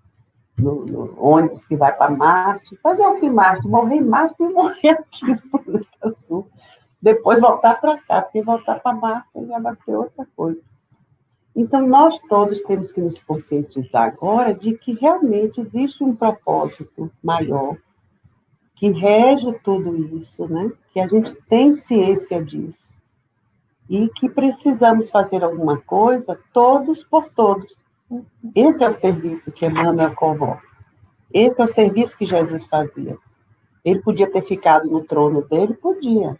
ônibus que vai para Marte. Fazer o que Marte? Morrer em Marte e morrer aqui no planeta Sul. Depois voltar para cá, porque voltar para Marte já vai ser outra coisa. Então, nós todos temos que nos conscientizar agora de que realmente existe um propósito maior que rege tudo isso, né? Que a gente tem ciência disso. E que precisamos fazer alguma coisa, todos por todos. Esse é o serviço que Emmanuel convoca. Esse é o serviço que Jesus fazia. Ele podia ter ficado no trono dele? Podia.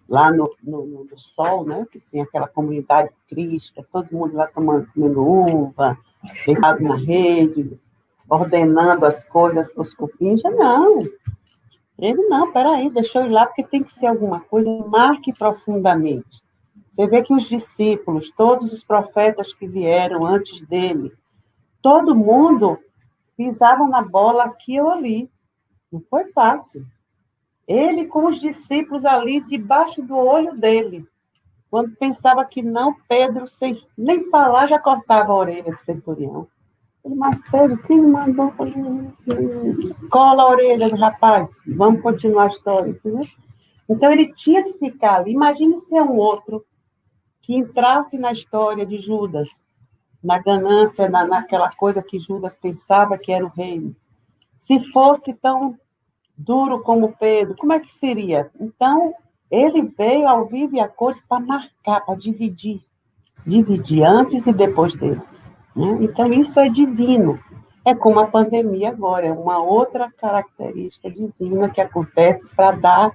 Lá no sol, né? Que tinha aquela comunidade crística, todo mundo lá comendo uva, deitado na rede, ordenando as coisas para os cupins. Não. Ele não, peraí, deixa eu ir lá, porque tem que ser alguma coisa, marque profundamente. Você vê que os discípulos, todos os profetas que vieram antes dele, todo mundo pisava na bola aqui ou ali. Não foi fácil. Ele com os discípulos ali debaixo do olho dele. Quando pensava que não, Pedro, sem nem falar, já cortava a orelha do centurião. Ele, mas Pedro, quem mandou fazer isso? Cola a orelha do rapaz, vamos continuar a história. Entendeu? Então, ele tinha que ficar ali. Imagine ser um outro que entrasse na história de Judas, na ganância, naquela coisa que Judas pensava que era o reino. Se fosse tão duro como Pedro, como é que seria? Então, ele veio ao vivo e a cores para marcar, para dividir antes e depois dele. Né? Então, isso é divino. É como a pandemia agora, é uma outra característica divina que acontece para dar,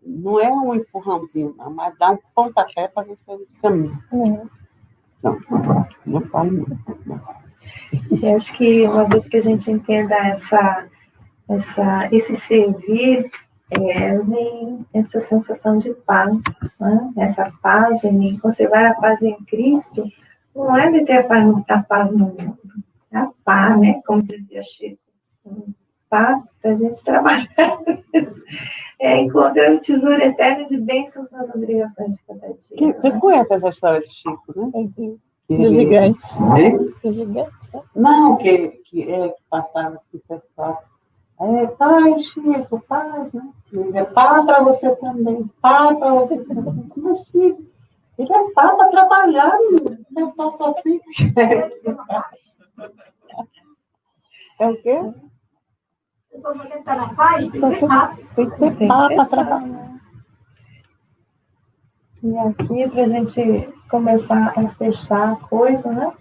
não é um empurrãozinho, não, mas dar um pontapé para você caminhar. Não falo muito. Eu acho que uma vez que a gente entenda esse servir, vem essa sensação de paz, né? Essa paz em mim, conservar a paz em Cristo, não é de ter a paz no mundo, é a paz, né? Como dizia Chico, paz para a gente trabalhar, encontrar o tesouro eterno de bênçãos nas obrigações de cada dia. Vocês conhecem essa história de Chico, né? Do gigante. É? Do gigante. Não, que passava assim, pessoal. Paz, Chico, paz, né? É pá para você também, pá para você também. Mas, Chico, ele é pá para trabalhar, o pessoal só fica. É o quê? Eu só vou tentar na paz, tem que ter pá para trabalhar. E aqui, para a gente começar a fechar a coisa, né?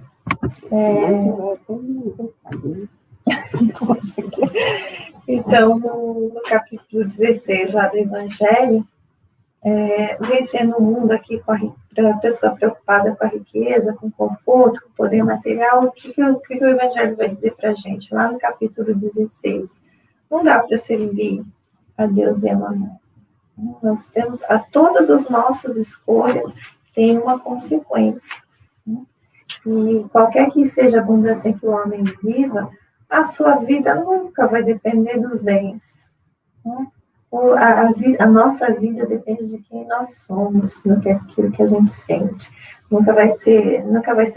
Então, no capítulo 16 lá do Evangelho, vencendo o mundo aqui para a pessoa preocupada com a riqueza, com o conforto, com o poder material, o que o Evangelho vai dizer para a gente? Lá no capítulo 16, não dá para servir a Deus e a mamãe. Nós temos, todas as nossas escolhas têm uma consequência. Né? E qualquer que seja a abundância que o homem viva, a sua vida nunca vai depender dos bens. Né? A nossa vida depende de quem nós somos, naquilo que a gente sente. Nunca vai ser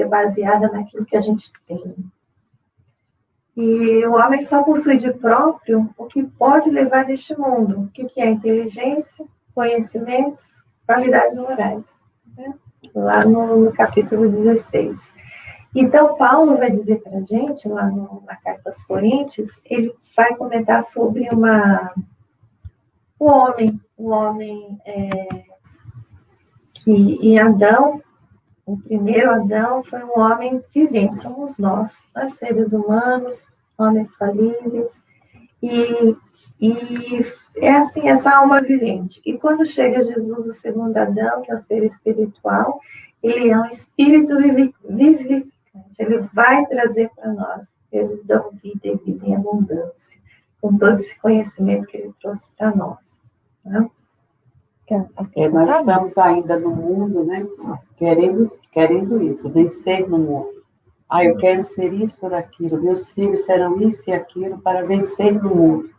baseada naquilo que a gente tem. E o homem só possui de próprio o que pode levar deste mundo. O que é inteligência, conhecimentos, qualidades morais. Né? Lá no capítulo 16. Então, Paulo vai dizer para a gente, lá na Carta aos Coríntios, ele vai comentar sobre um homem que em Adão, o primeiro Adão foi um homem vivente, somos nós seres humanos, homens falíveis, e é assim, essa alma vivente. E quando chega Jesus, o segundo Adão, que é o ser espiritual, ele é um espírito vivificante, ele vai trazer para nós, eles dão vida e vida em abundância, com todo esse conhecimento que ele trouxe para nós. Né? Nós estamos ainda no mundo, né? Querendo isso, vencer no mundo. Eu quero ser isso ou aquilo, meus filhos serão isso e aquilo para vencer no mundo.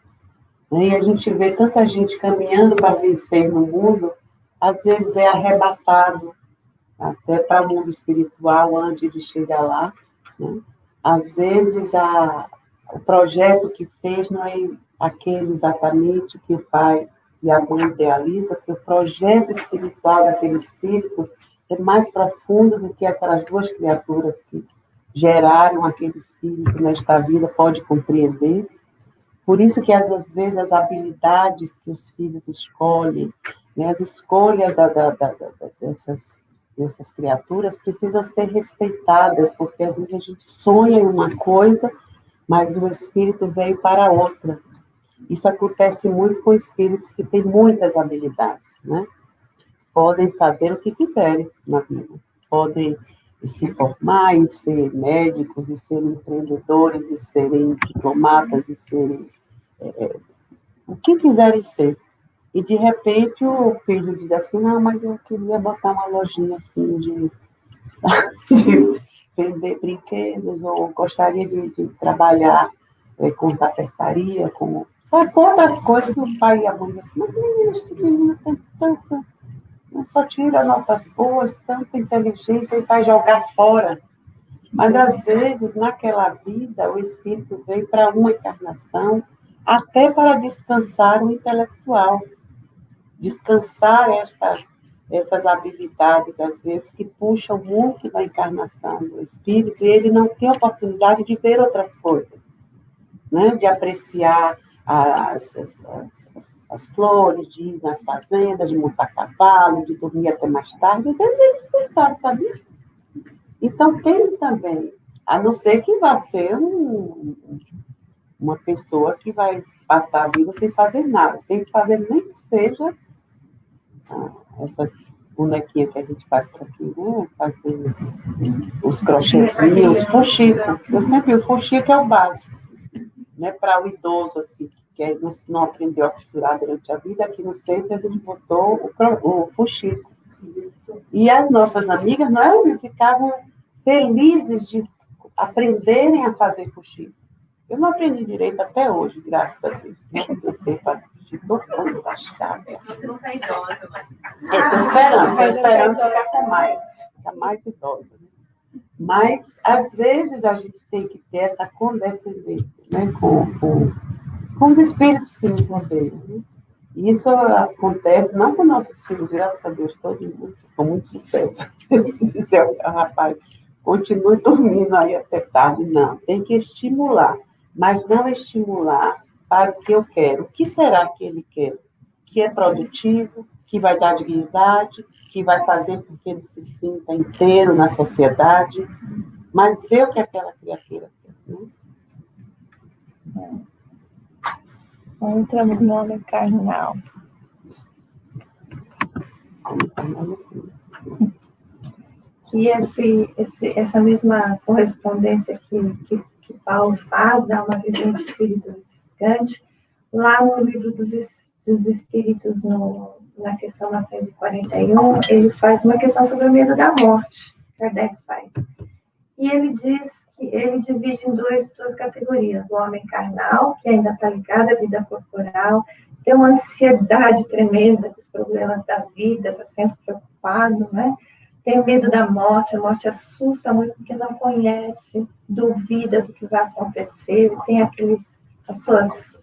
E a gente vê tanta gente caminhando para vencer no mundo, às vezes é arrebatado até para o mundo espiritual antes de chegar lá. Né? Às vezes o projeto que fez não é aquele exatamente que o pai e a mãe idealiza, porque o projeto espiritual daquele espírito é mais profundo do que aquelas duas criaturas que geraram aquele espírito nesta vida pode compreender. Por isso que, às vezes, as habilidades que os filhos escolhem, né, as escolhas dessas criaturas precisam ser respeitadas, porque, às vezes, a gente sonha em uma coisa, mas o espírito veio para outra. Isso acontece muito com espíritos que têm muitas habilidades, né? Podem fazer o que quiserem na vida. Podem se formar e ser médicos, e serem empreendedores, e serem diplomatas, e serem o que quiserem ser. E, de repente, o filho diz assim, não, mas eu queria botar uma lojinha assim de vender brinquedos, ou gostaria de trabalhar com tapeçaria, com outras coisas que o pai e a mãe dizem, mas este menino tem tanta, só tira notas boas, tanta inteligência, e vai jogar fora. Mas, às vezes, naquela vida, o espírito veio para uma encarnação, até para descansar o intelectual, descansar essas habilidades, às vezes, que puxam muito da encarnação do espírito, e ele não tem oportunidade de ver outras coisas, né? De apreciar as flores, de ir nas fazendas, de montar cavalo, de dormir até mais tarde, então ele descansar, sabia? Então, tem também, a não ser que vá ser uma pessoa que vai passar a vida sem fazer nada. Tem que fazer nem que seja essas bonequinhas que a gente faz por aqui, né? Fazer os crochêzinhos, os fuxico. Eu sempre o fuxico é o básico, né? Para o idoso, assim, que não aprendeu a costurar durante a vida, aqui no centro a gente botou o fuxico. E as nossas amigas, não é? Ficavam felizes de aprenderem a fazer fuxico. Eu não aprendi direito até hoje, graças a Deus. Não deu para todas as chaves. Você não está idosa, mas... Estou esperando ficar mais idosa. Mas, às vezes, a gente tem que ter essa condescendência, né, com os espíritos que nos rodeiam. Né? E isso acontece não com nossos filhos, graças a Deus, todo mundo, com muito sucesso. Dizer, rapaz, continue dormindo aí até tarde. Não, tem que estimular, mas não estimular para o que eu quero. O que será que ele quer? Que é produtivo, que vai dar dignidade, que vai fazer com que ele se sinta inteiro na sociedade, mas vê o que aquela criatura quer. Né? Então, entramos no homem carnal. E essa mesma correspondência que Paulo faz, da alma vivente espírito vivificante, lá no livro dos Espíritos, na questão 941, ele faz uma questão sobre o medo da morte, Kardec faz. E ele diz que ele divide em duas categorias: o homem carnal, que ainda está ligado à vida corporal, tem uma ansiedade tremenda com os problemas da vida, está sempre preocupado, né? Tem medo da morte, a morte assusta muito porque não conhece, duvida do que vai acontecer, tem as suas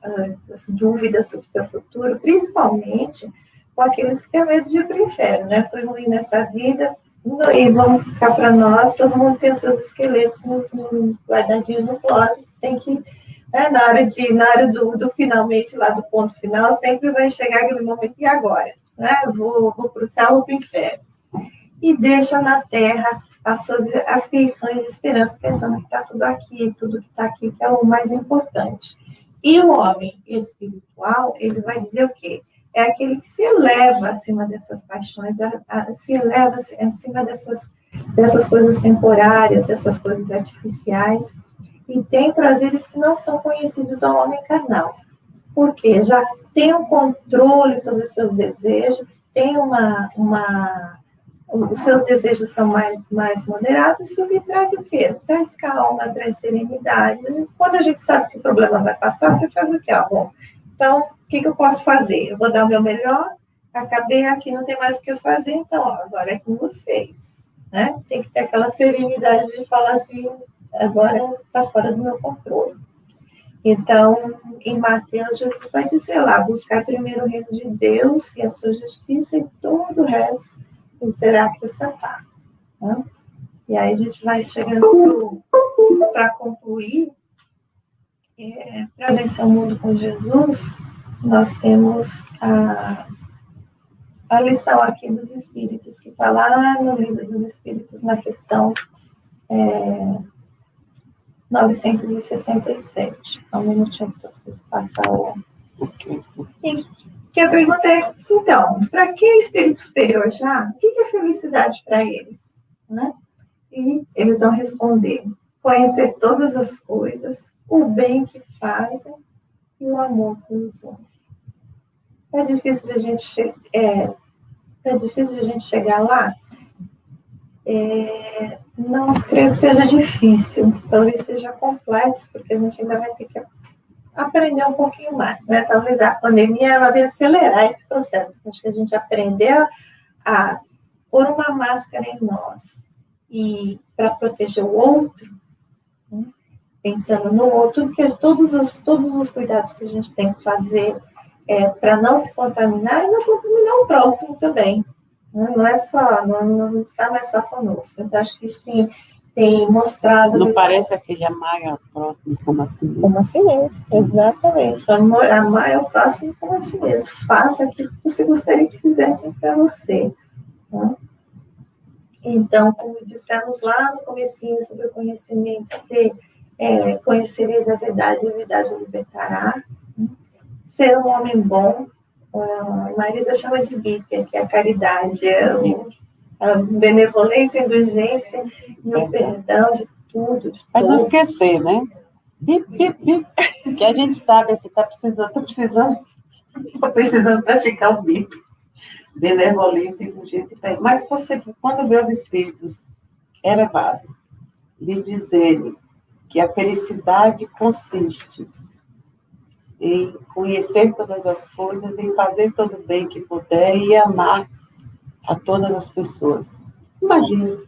as dúvidas sobre o seu futuro, principalmente com aqueles que têm medo de ir para o inferno, né? Foi ruim nessa vida, e vamos ficar para nós, todo mundo tem os seus esqueletos guardadinhos no closet, tem que, né, na hora do finalmente, lá do ponto final, sempre vai chegar aquele momento, e agora? Né? Vou para o céu ou para o inferno. E deixa na terra as suas afeições e esperanças, pensando que está tudo aqui, tudo que está aqui, que é o mais importante. E o homem espiritual, ele vai dizer o quê? É aquele que se eleva acima dessas paixões, se eleva acima dessas coisas temporárias, dessas coisas artificiais, e tem prazeres que não são conhecidos ao homem carnal. Porque já tem um controle sobre os seus desejos, tem os seus desejos são mais moderados, isso que traz o quê? Traz calma, traz serenidade. Quando a gente sabe que o problema vai passar, você faz o quê? Bom, então, o que eu posso fazer? Eu vou dar o meu melhor, acabei aqui, não tem mais o que eu fazer, então, agora é com vocês. Né? Tem que ter aquela serenidade de falar assim, agora está fora do meu controle. Então, em Mateus, Jesus vai dizer lá, buscar primeiro o reino de Deus e a sua justiça e todo o resto será acrescentado. Né? E aí a gente vai chegando para concluir, para vencer o mundo com Jesus, nós temos a lição aqui dos Espíritos, que está lá no livro dos Espíritos, na questão 967. Um minutinho para você passar o... Que a pergunta é, então, para que espírito superior já? O que é felicidade para eles? Né? E eles vão responder: conhecer todas as coisas, o bem que fazem e o amor pelos outros. É difícil de a gente chegar lá? Não creio que seja difícil, talvez seja complexo, porque a gente ainda vai ter que aprender um pouquinho mais, né? Talvez a pandemia ela venha acelerar esse processo. Acho que a gente aprendeu a pôr uma máscara em nós e para proteger o outro, né? Pensando no outro, todos os cuidados que a gente tem que fazer para não se contaminar e não contaminar o próximo também. Não é só, não está mais só conosco. Então, acho que isso tem mostrado... Não parece aquele amar ao próximo como assim mesmo. Como assim mesmo, exatamente. Amar ao próximo como assim mesmo. Faça aquilo que você gostaria que fizessem para você. Né? Então, como dissemos lá no comecinho sobre o conhecimento, conhecereis a verdade o libertará. Né? Ser um homem bom, a Marisa chama de bíblia, que é a caridade, a benevolência, a indulgência e o perdão de tudo. Mas não esquecer, né? Bip, bip, bip. Que a gente sabe, você está precisando praticar o bip. Benevolência, indulgência e perdão. Mas você, quando vê os espíritos elevados lhe dizerem que a felicidade consiste em conhecer todas as coisas, em fazer todo o bem que puder e amar a todas as pessoas. Imagina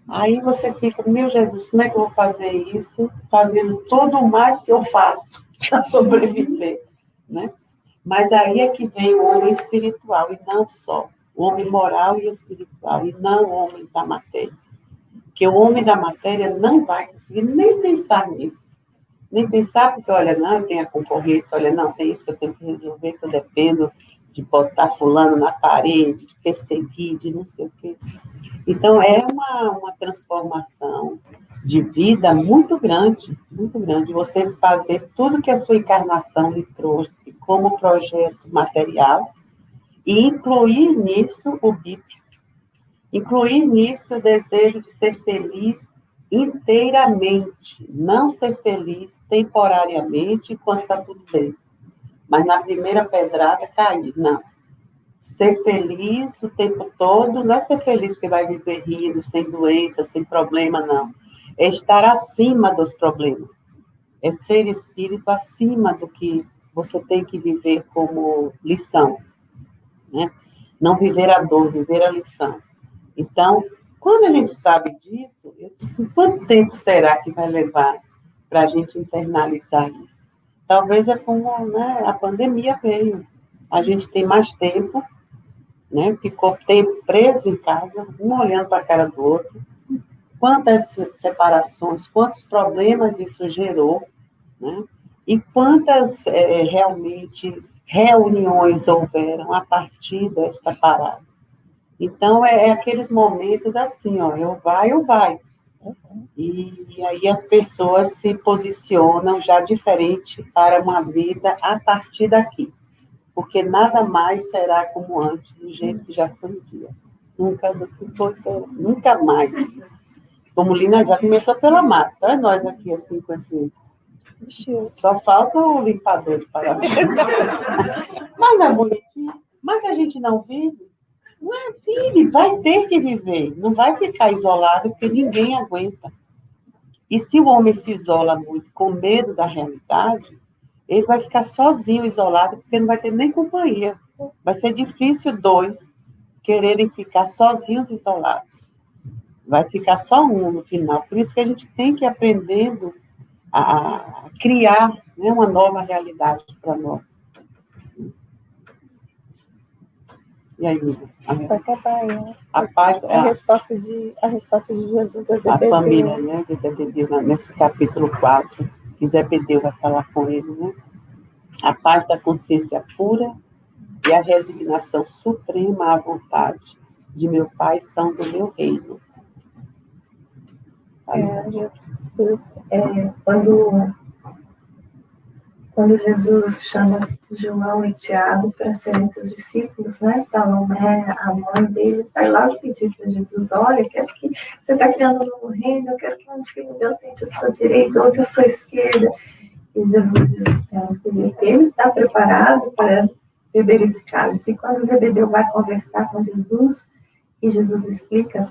Aí você fica, meu Jesus, como é que eu vou fazer isso? Fazendo todo o mais que eu faço para sobreviver, né? Mas aí é que vem o homem espiritual, e não só. O homem moral e espiritual, e não o homem da matéria. Porque o homem da matéria não vai conseguir nem pensar nisso. Nem pensar, porque, olha, não, tem a concorrência, olha, não, tem isso que eu tenho que resolver, que eu dependo de botar fulano na parede, de perseguir, de não sei o quê. Então, é uma transformação de vida muito grande, você fazer tudo que a sua encarnação lhe trouxe como projeto material e incluir nisso o BIP, incluir nisso o desejo de ser feliz inteiramente, não ser feliz temporariamente enquanto está tudo bem. Mas na primeira pedrada cair, não. Ser feliz o tempo todo, não é ser feliz porque vai viver rindo, sem doença, sem problema, não. É estar acima dos problemas. É ser espírito acima do que você tem que viver como lição, né? Não viver a dor, viver a lição. Então, quando a gente sabe disso, eu disse, quanto tempo será que vai levar para a gente internalizar isso? Talvez é como, né, a pandemia veio. A gente tem mais tempo, né? Ficou tempo preso em casa, um olhando para a cara do outro. Quantas separações, quantos problemas isso gerou, né? E quantas realmente reuniões houveram a partir desta parada. Então, é aqueles momentos assim, ó, eu vai. E aí as pessoas se posicionam já diferente para uma vida a partir daqui. Porque nada mais será como antes, do jeito que já foi um dia. Nunca do que foi, nunca mais. Como Lina já começou pela máscara, nós aqui assim com esse... Só falta o limpador de parabéns. Mas não é bonitinho? Mas a gente não vive? Não é, vive, vai ter que viver. Não vai ficar isolado, porque ninguém aguenta. E se o homem se isola muito com medo da realidade, ele vai ficar sozinho, isolado, porque não vai ter nem companhia. Vai ser difícil dois quererem ficar sozinhos, isolados. Vai ficar só um no final. Por isso que a gente tem que ir aprendendo a criar, né, uma nova realidade para nós. E aí, Lívia? A paz, a resposta de Jesus a Zebedeu. A família, né, de Zebedeu, nesse capítulo 4, que Zebedeu vai falar com ele, né? A paz da consciência pura e a resignação suprema à vontade de meu Pai são do meu reino. Quando Jesus chama João e Tiago para serem seus discípulos, né? Salomé, a mãe deles, vai lá pedir para Jesus, olha, quero que você está criando um novo reino, eu quero que um filho meu sente a sua direita, outro a sua esquerda. E Jesus diz que ele está preparado para beber esse cálice. E quando Zebedeu vai conversar com Jesus, e Jesus explica a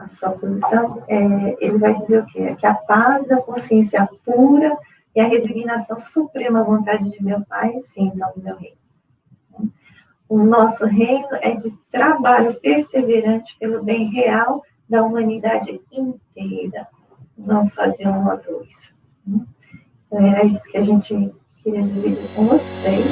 sua posição, ele vai dizer o quê? Que a paz da consciência pura e a resignação suprema à vontade de meu Pai, sim, são do meu reino. O nosso reino é de trabalho perseverante pelo bem real da humanidade inteira, não só de um ou dois. Então, era isso que a gente queria dividir com vocês.